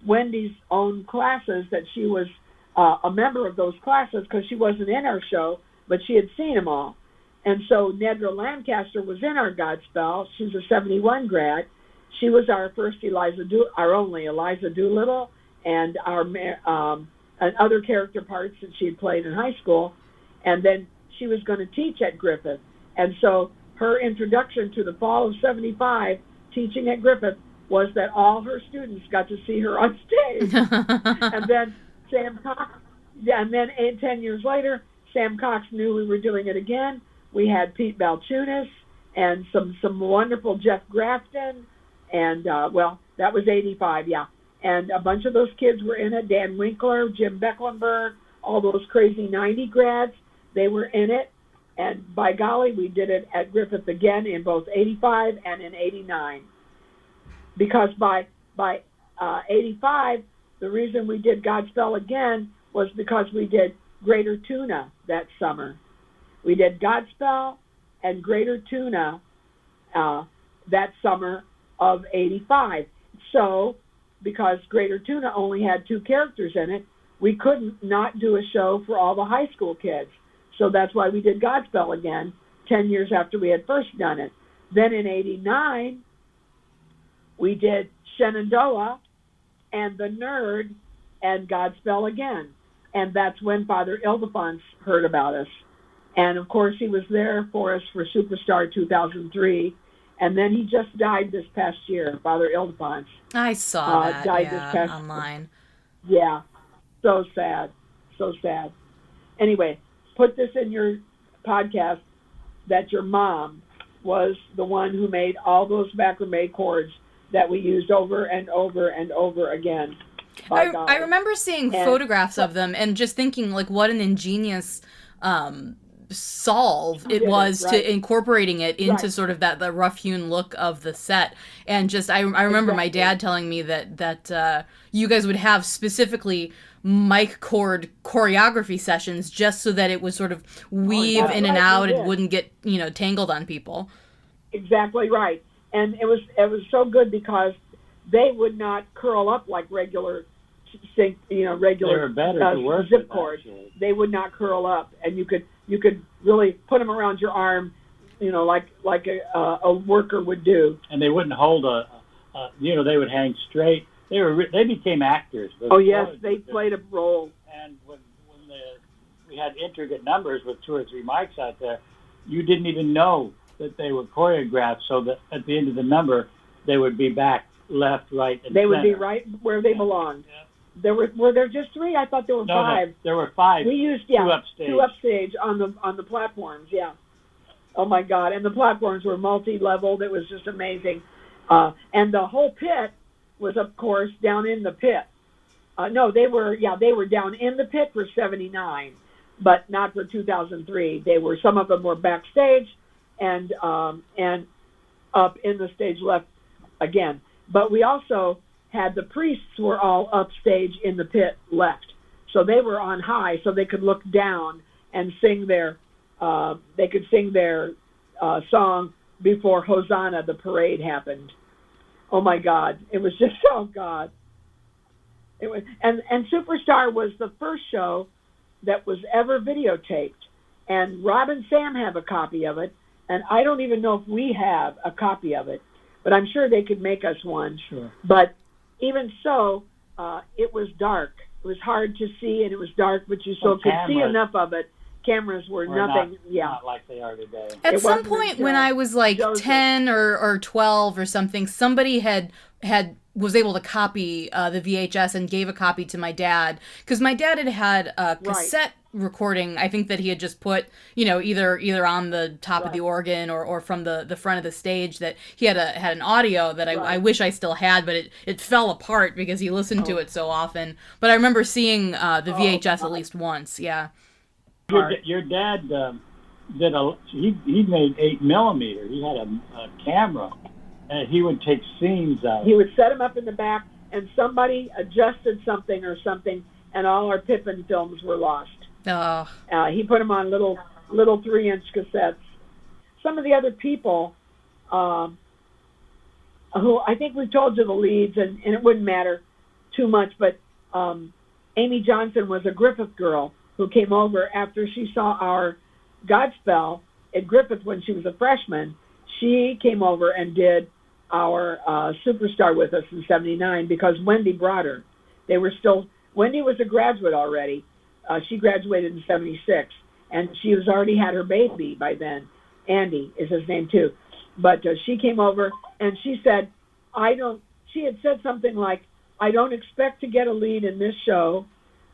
Wendy's own classes that she was a member of those classes because she wasn't in our show, but she had seen them all. And so Nedra Lancaster was in our Godspell. She's a '71 grad. She was our first our only Eliza Doolittle, and our and other character parts that she had played in high school. And then she was going to teach at Griffith. And so her introduction to the fall of '75, teaching at Griffith, was that all her students got to see her on stage. And then Sam Cox, and then 10 years later, Sam Cox knew we were doing it again. We had Pete Balchunas and some wonderful Jeff Grafton, and that was '85, yeah. And a bunch of those kids were in it. Dan Winkler, Jim Becklenburg, all those crazy '90 grads, they were in it. And by golly, we did it at Griffith again in both '85 and in '89. Because by '85, the reason we did Godspell again was because we did Greater Tuna that summer. We did Godspell and Greater Tuna that summer of '85. So, because Greater Tuna only had 2 characters in it, we couldn't not do a show for all the high school kids. So that's why we did Godspell again 10 years after we had first done it. Then in '89, we did Shenandoah and The Nerd and Godspell again. And that's when Father Ildefonso heard about us. And, of course, he was there for us for Superstar 2003. And then he just died this past year, Father Ildefonso. I saw that, this past online. year. Yeah, so sad, so sad. Anyway, put this in your podcast that your mom was the one who made all those macrame cords that we used over and over and over again. I remember seeing photographs of them and just thinking, like, what an ingenious solve it was to incorporating it into sort of the rough-hewn look of the set. And just I remember my dad telling me that you guys would have specifically mic cord choreography sessions just so that it would sort of weave in and out and wouldn't get tangled on people. Exactly right. And it was so good because they would not curl up like regular regular zip cord. They would not curl up, and you could really put them around your arm, like a worker would do. And they wouldn't hold they would hang straight. They became actors. Oh yes, they played a role. And when we had intricate numbers with 2 or 3 mics out there, you didn't even know that they were choreographed. So that at the end of the number, they would be back, left, right, and they center. Would be right where they belonged. Yeah. Were there just 3? I thought there were 5. No, there were 5. We used 2 upstage on the platforms. Yeah. Oh my God! And the platforms were multi-leveled. It was just amazing. And the whole pit was, of course, down in the pit. No, they were down in the pit for '79, but not for 2003. Some of them were backstage and up in the stage left again. But we also had the priests were all upstage in the pit left. So they were on high so they could look down and sing their song before Hosanna, the parade happened. Oh my God. It was just, oh God. It was, and Superstar was the first show that was ever videotaped. And Rob and Sam have a copy of it. And I don't even know if we have a copy of it, but I'm sure they could make us one. Sure. But even so, it was dark. It was hard to see, and it was dark, but you still could see enough of it. Cameras were nothing. Not like they are today. At some point when I was like 10 or 12 or something, somebody was able to copy the VHS and gave a copy to my dad, because my dad had a cassette recording, I think, that he had just put, either on the top of the organ or from the front of the stage, that he had an audio that I wish I still had, but it fell apart because he listened to it so often. But I remember seeing the VHS at least once. Yeah. Your dad he made 8mm. He had a camera, and he would take scenes out. He would set them up in the back, and somebody adjusted something, and all our Pippin films were lost. Oh. He put them on little 3-inch cassettes. Some of the other people, who I think we told you the leads, and it wouldn't matter too much, but Amy Johnson was a Griffith girl who came over after she saw our Godspell at Griffith when she was a freshman. She came over and did our Superstar with us in '79 because Wendy brought her. Wendy was a graduate already. She graduated in '76, and she already had her baby by then. Andy is his name too. But she came over and she said, she had said something like, I don't expect to get a lead in this show.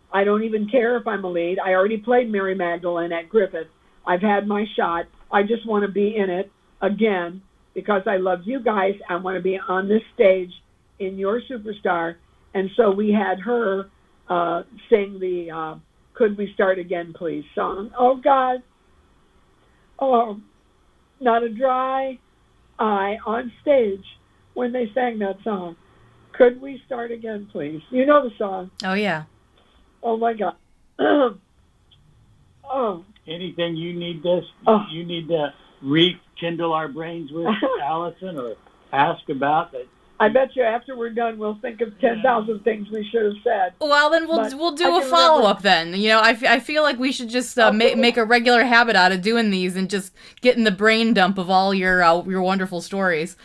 I don't even care if I'm a lead. I already played Mary Magdalene at Griffith. I've had my shot. I just want to be in it again because I love you guys. I want to be on this stage in your Superstar. And so we had her sing the Could We Start Again, Please song. Oh, God. Oh, not a dry eye on stage when they sang that song. Could we start again, please? You know the song. Oh, yeah. Oh, my God. Oh. Anything you need you need to rekindle our brains with, Allison, or ask about that? I bet you after we're done, we'll think of 10,000 things we should have said. Well, then we'll do a follow-up then. I feel like we should just make a regular habit out of doing these and just getting the brain dump of all your wonderful stories.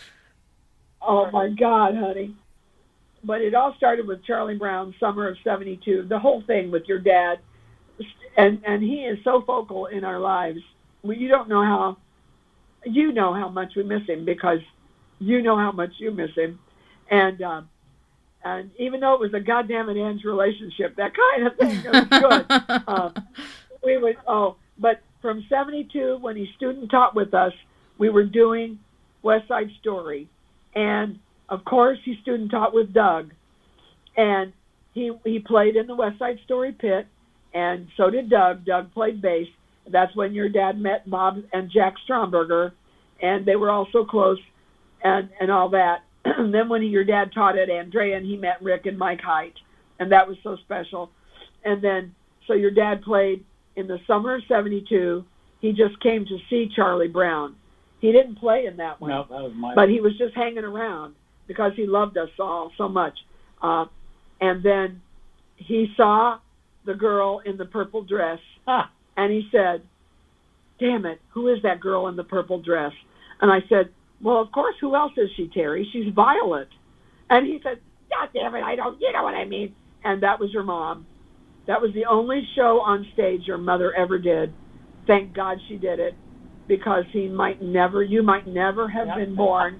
Oh, my God, honey. But it all started with Charlie Brown, summer of '72, the whole thing with your dad. And he is so focal in our lives. You know how much we miss him because you know how much you miss him. And even though it was a goddamn it Ange relationship, that kind of thing, it was good. we would, but from 72, when he student taught with us, we were doing West Side Story. And, of course, he student taught with Doug. And he played in the West Side Story pit, and so did Doug. Doug played bass. That's when your dad met Bob and Jack Stromberger, and they were all so close and all that. And then when your dad taught at Andrea, and he met Rick and Mike Height, and that was so special. And then, so your dad played in the summer of 72. He just came to see Charlie Brown. He didn't play in that one. No, that was my. But he was just hanging around because he loved us all so much. And then he saw the girl in the purple dress, and he said, "Damn it, who is that girl in the purple dress?" And I said, "Well, of course, who else is she, Terry? She's Violet." And he said, "God damn it, you know what I mean." And that was your mom. That was the only show on stage your mother ever did. Thank God she did it, because you might never have been born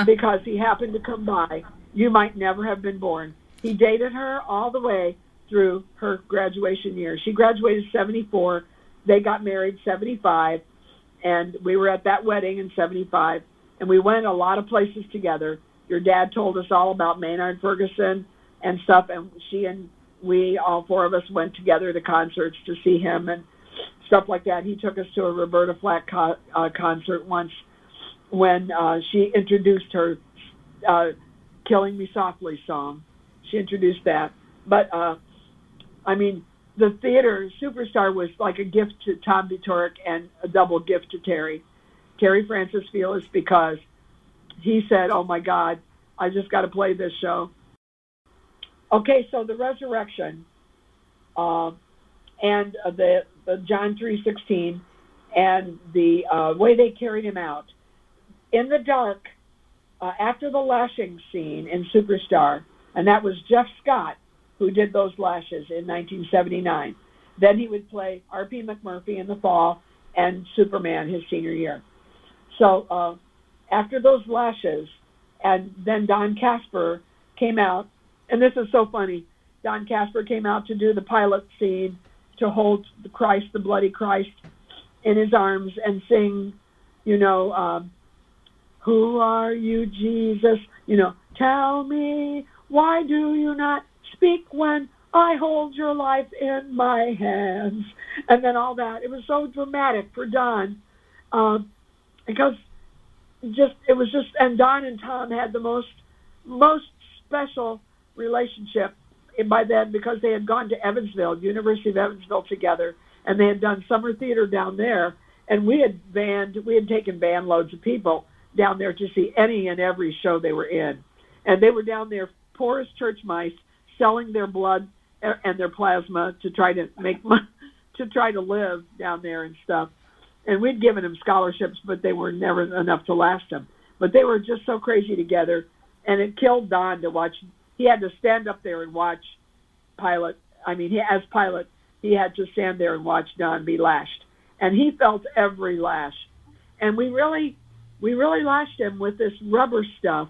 because he happened to come by. You might never have been born. He dated her all the way through her graduation year. She graduated 74. They got married 75, and we were at that wedding in 75, and we went a lot of places together. Your dad told us all about Maynard Ferguson and stuff, and she and we, all four of us, went together to concerts to see him and stuff like that. He took us to a Roberta Flack concert once when she introduced her Killing Me Softly song. She introduced that. But, I mean, the theater Superstar was like a gift to Tom Vitoric and a double gift to Terry Francis Felix, because he said, "Oh, my God, I just got to play this show." Okay, so the resurrection and the John 3:16 and the way they carried him out. In the dark, after the lashing scene in Superstar, and that was Jeff Scott who did those lashes in 1979. Then he would play R.P. McMurphy in the fall and Superman his senior year. So after those lashes, and then Don Casper came out, and this is so funny. Don Casper came out to do the pilot scene, to hold the Christ, the bloody Christ, in his arms and sing, "Who are you, Jesus? Tell me, why do you not speak when I hold your life in my hands?" And then all that. It was so dramatic for Don, because it was just, and Don and Tom had the most special relationship by then, because they had gone to Evansville, University of Evansville together, and they had done summer theater down there, and we had taken van loads of people down there to see any and every show they were in. And they were down there poor as church mice, selling their blood and their plasma to try to make money, to try to live down there and stuff. And we'd given them scholarships, but they were never enough to last them. But they were just so crazy together, and it killed Don to watch. He had to stand up there and watch Pilot. I mean, as Pilot, he had to stand there and watch Don be lashed. And he felt every lash. And we really lashed him with this rubber stuff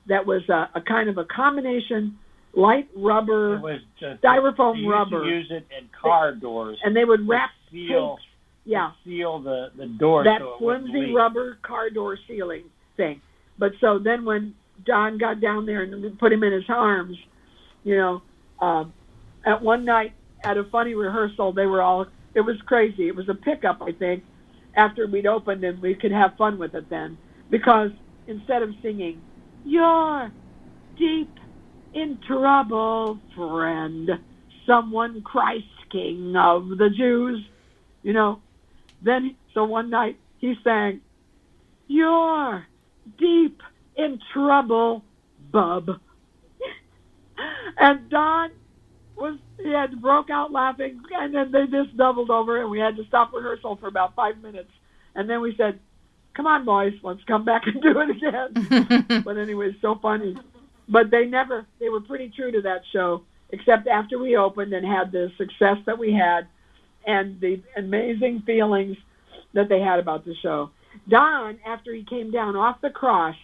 that was a kind of a combination light rubber, styrofoam rubber. They used to use it in car doors. And they would wrap seal, tapes. Yeah. Seal the door. That so flimsy rubber car door sealing thing. But so then when Don got down there and put him in his arms, at one night at a funny rehearsal, it was crazy. It was a pickup, I think, after we'd opened, and we could have fun with it then. Because instead of singing, "You're deep in trouble, friend, someone Christ King of the Jews," so one night he sang, "You're deep in trouble, bub." And Don broke out laughing, and then they just doubled over, and we had to stop rehearsal for about 5 minutes. And then we said, "Come on, boys, let's come back and do it again." But anyway, it's so funny. But they were pretty true to that show, except after we opened and had the success that we had and the amazing feelings that they had about the show. Don, after he came down off the cross,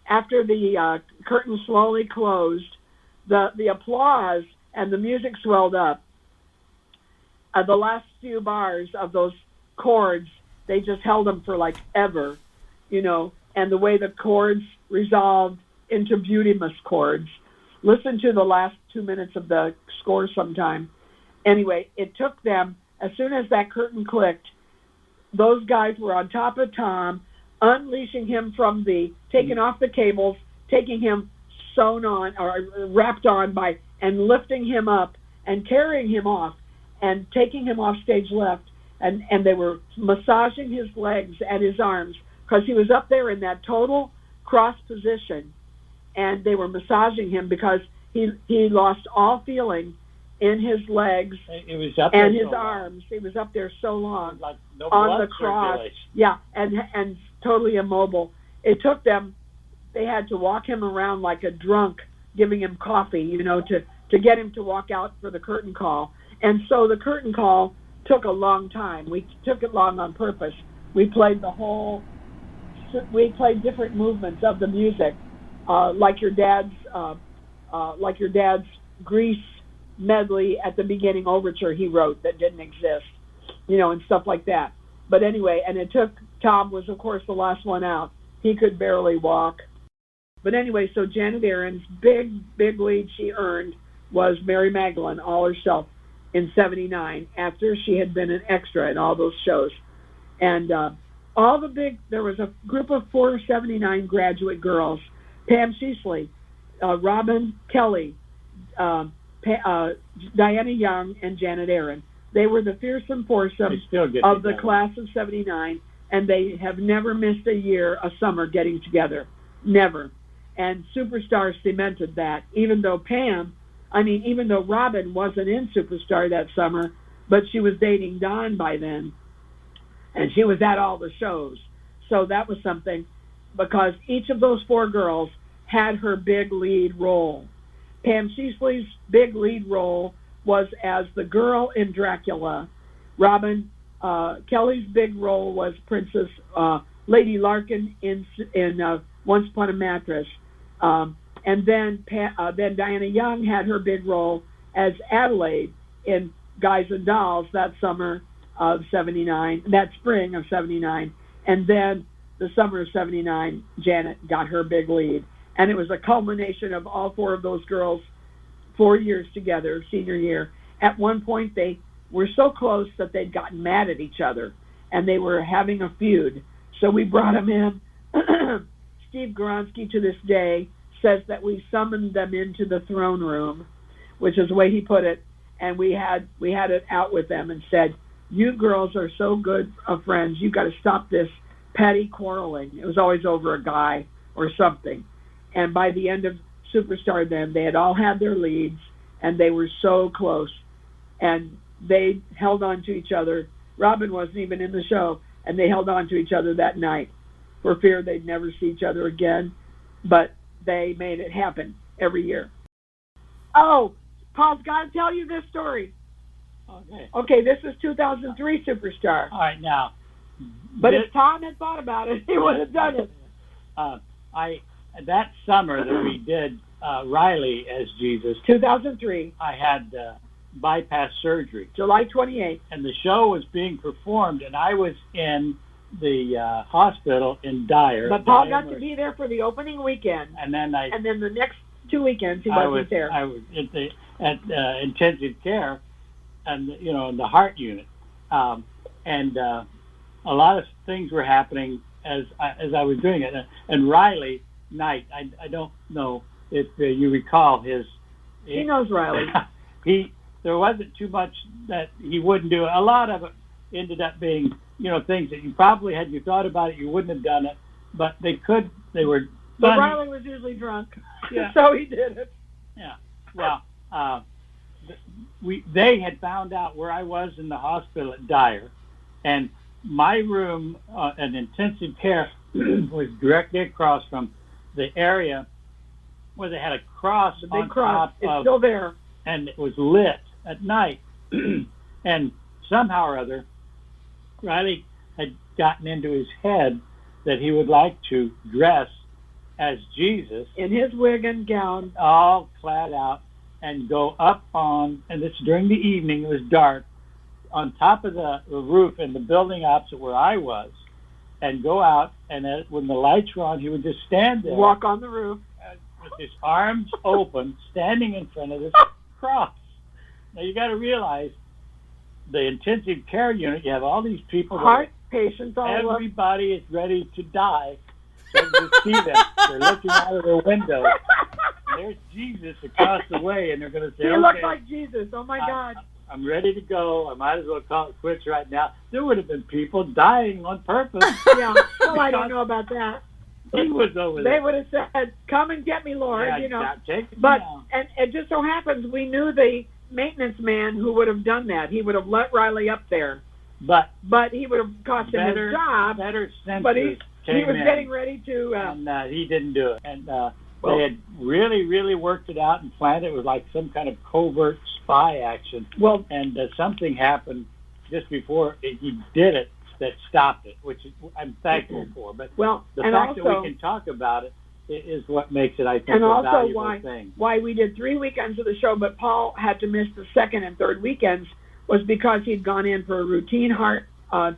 after the curtain slowly closed, the applause and the music swelled up. the last few bars of those chords, they just held them for like ever, and the way the chords resolved into beautimous chords. Listen to the last 2 minutes of the score sometime. Anyway, it took them, as soon as that curtain clicked, those guys were on top of Tom, unleashing him from taking off the cables, taking him sewn on or wrapped on and lifting him up and carrying him off and taking him off stage left. And they were massaging his legs and his arms because he was up there in that total cross position. And they were massaging him because he lost all feeling in his legs and his arms. He was up there so long like no on the cross. Yeah, and totally immobile. It took them, they had to walk him around like a drunk, giving him coffee, to get him to walk out for the curtain call. And so the curtain call took a long time. We took it long on purpose. We played different movements of the music, like your dad's Grease medley at the beginning overture he wrote that didn't exist, and stuff like that. But anyway, and Tom was of course the last one out. He could barely walk. But anyway, so Janet Aaron's big lead she earned was Mary Magdalene all herself in 79 after she had been an extra in all those shows. And there was a group of 479 graduate girls, Pam Sheasley, Robin Kelly, Diana Young, and Janet Aaron. They were the fearsome foursome of the class of 79, and they have never missed a summer getting together. Never. And Superstar cemented that, even though Robin wasn't in Superstar that summer, but she was dating Don by then, and she was at all the shows. So that was something, because each of those four girls had her big lead role. Pam Sheasley's big lead role was as the girl in Dracula. Robin Kelly's big role was Princess Lady Larkin in Once Upon a Mattress. And then Diana Young had her big role as Adelaide in Guys and Dolls that summer of 79, that spring of 79. And then the summer of 79, Janet got her big lead. And it was a culmination of all four of those girls, 4 years together, senior year. At one point, they were so close that they'd gotten mad at each other, and they were having a feud. So we brought them in. Steve Goronsky, to this day, says that we summoned them into the throne room, which is the way he put it, and we had it out with them and said, you girls are so good of friends, you got to stop this petty quarreling. It was always over a guy or something. And by the end of Superstar then, they had all had their leads, and they were so close. And they held on to each other. Robin wasn't even in the show, and they held on to each other that night for fear they'd never see each other again. But they made it happen every year. Oh, Paul's got to tell you this story. Okay, this is 2003 Superstar. All right, now. But if Tom had thought about it, he would have done it. That summer that we did Riley as Jesus, 2003, I had bypass surgery. July 28th. And the show was being performed, and I was in the hospital in Dyer. But Paul got to be there for the opening weekend. And then the next 2 weekends he wasn't there. I was at intensive care, and in the heart unit, and a lot of things were happening as I was doing it. And Riley Knight, I don't know if you recall his. He knows Riley. There wasn't too much that he wouldn't do. A lot of it ended up being things that you probably, had you thought about it, you wouldn't have done it, but they were. But Riley was usually drunk, yeah. So he did it. Yeah. Well, they had found out where I was in the hospital at Dyer, and my room in intensive care was directly across from the area where they had a cross the big on cross. top it's of, still there, and it was lit at night. And somehow or other, Riley had gotten into his head that he would like to dress as Jesus in his wig and gown, all clad out, and go up on, and it's during the evening, it was dark, on top of the roof in the building opposite where I was, and go out, and when the lights were on, he would just stand there. Walk on the roof. With his arms open, standing in front of this cross. Now, you got to realize, the intensive care unit, you have all these people. Heart patients all over. Everybody is ready to die. So you see them. They're looking out of their window. There's Jesus across the way, and they're going to say, He looked like Jesus. Oh, my God. I'm ready to go. I might as well call it quits right now. There would have been people dying on purpose. Yeah. Well, I don't know about that. He was over there. They would have said, come and get me, Lord, Yeah, take it But, down. and it just so happens we knew the maintenance man who would have done that. He would have let Riley up there. But he would have cost him his job. Better sense. But he was getting ready to... and he didn't do it. And they had really, really worked it out and planned it. It was like some kind of covert spy action. Well, and something happened just before he did it that stopped it, which I'm thankful for. But the fact that we can talk about it is what makes it, I think, a valuable thing. Why we did 3 weekends of the show, but Paul had to miss the second and third weekends was because he'd gone in for a routine heart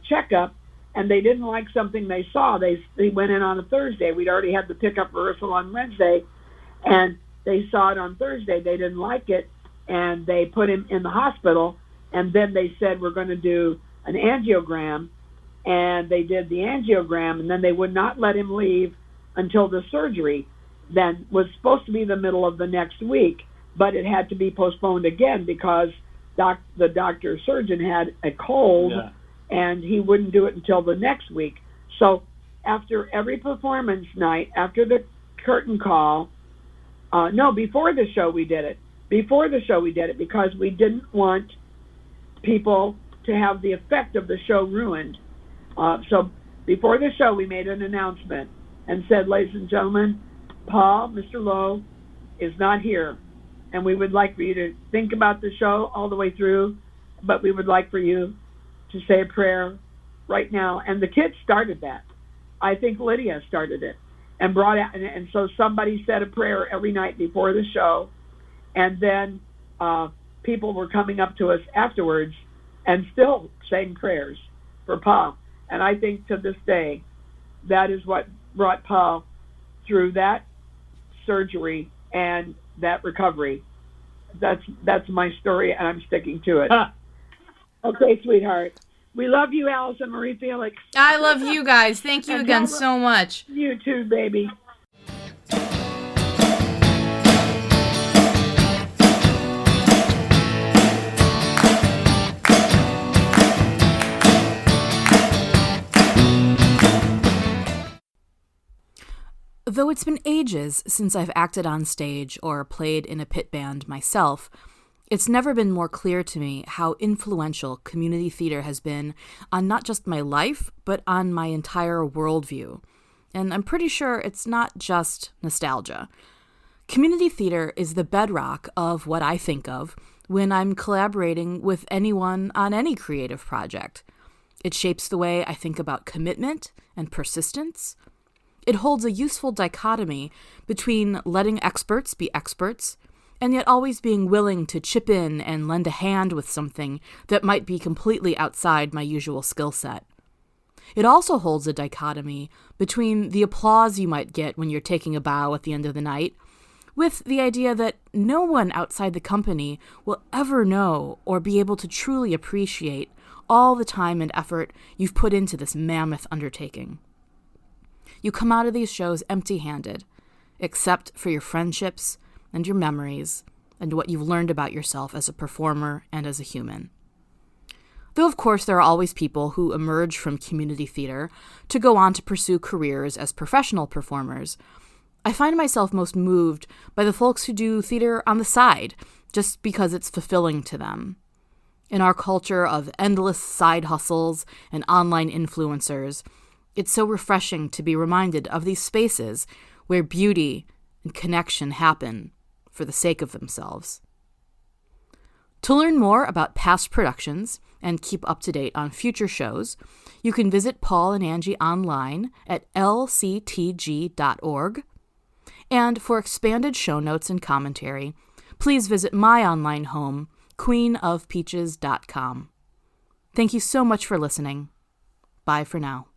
checkup, and they didn't like something they saw. They went in on a Thursday. We'd already had the pickup rehearsal on Wednesday, and they saw it on Thursday. They didn't like it, and they put him in the hospital, and then they said, we're going to do an angiogram, and they did the angiogram, and then they would not let him leave until the surgery then was supposed to be the middle of the next week, but it had to be postponed again because the doctor surgeon had a cold, and he wouldn't do it until the next week. So after every performance night, after the curtain call, before the show we did it. Before the show we did it because we didn't want people to have the effect of the show ruined. So before the show we made an announcement and said, ladies and gentlemen, Paul, Mr. Lowe, is not here. And we would like for you to think about the show all the way through, but we would like for you to say a prayer right now. And the kids started that. I think Lydia started it and brought out, and so somebody said a prayer every night before the show. And then people were coming up to us afterwards and still saying prayers for Paul. And I think to this day, that is what brought Paul through that surgery and that recovery. That's my story, and I'm sticking to it. Okay, sweetheart. We love you, Allison Marie Felix. I love you guys. Thank you again so much. You too, baby. Though it's been ages since I've acted on stage or played in a pit band myself, it's never been more clear to me how influential community theater has been on not just my life, but on my entire worldview. And I'm pretty sure it's not just nostalgia. Community theater is the bedrock of what I think of when I'm collaborating with anyone on any creative project. It shapes the way I think about commitment and persistence. It holds a useful dichotomy between letting experts be experts and yet always being willing to chip in and lend a hand with something that might be completely outside my usual skill set. It also holds a dichotomy between the applause you might get when you're taking a bow at the end of the night, with the idea that no one outside the company will ever know or be able to truly appreciate all the time and effort you've put into this mammoth undertaking. You come out of these shows empty-handed, except for your friendships and your memories and what you've learned about yourself as a performer and as a human. Though, of course, there are always people who emerge from community theater to go on to pursue careers as professional performers, I find myself most moved by the folks who do theater on the side, just because it's fulfilling to them. In our culture of endless side hustles and online influencers, it's so refreshing to be reminded of these spaces where beauty and connection happen for the sake of themselves. To learn more about past productions and keep up to date on future shows, you can visit Paul and Angie online at LCTG.org. And for expanded show notes and commentary, please visit my online home, queenofpeaches.com. Thank you so much for listening. Bye for now.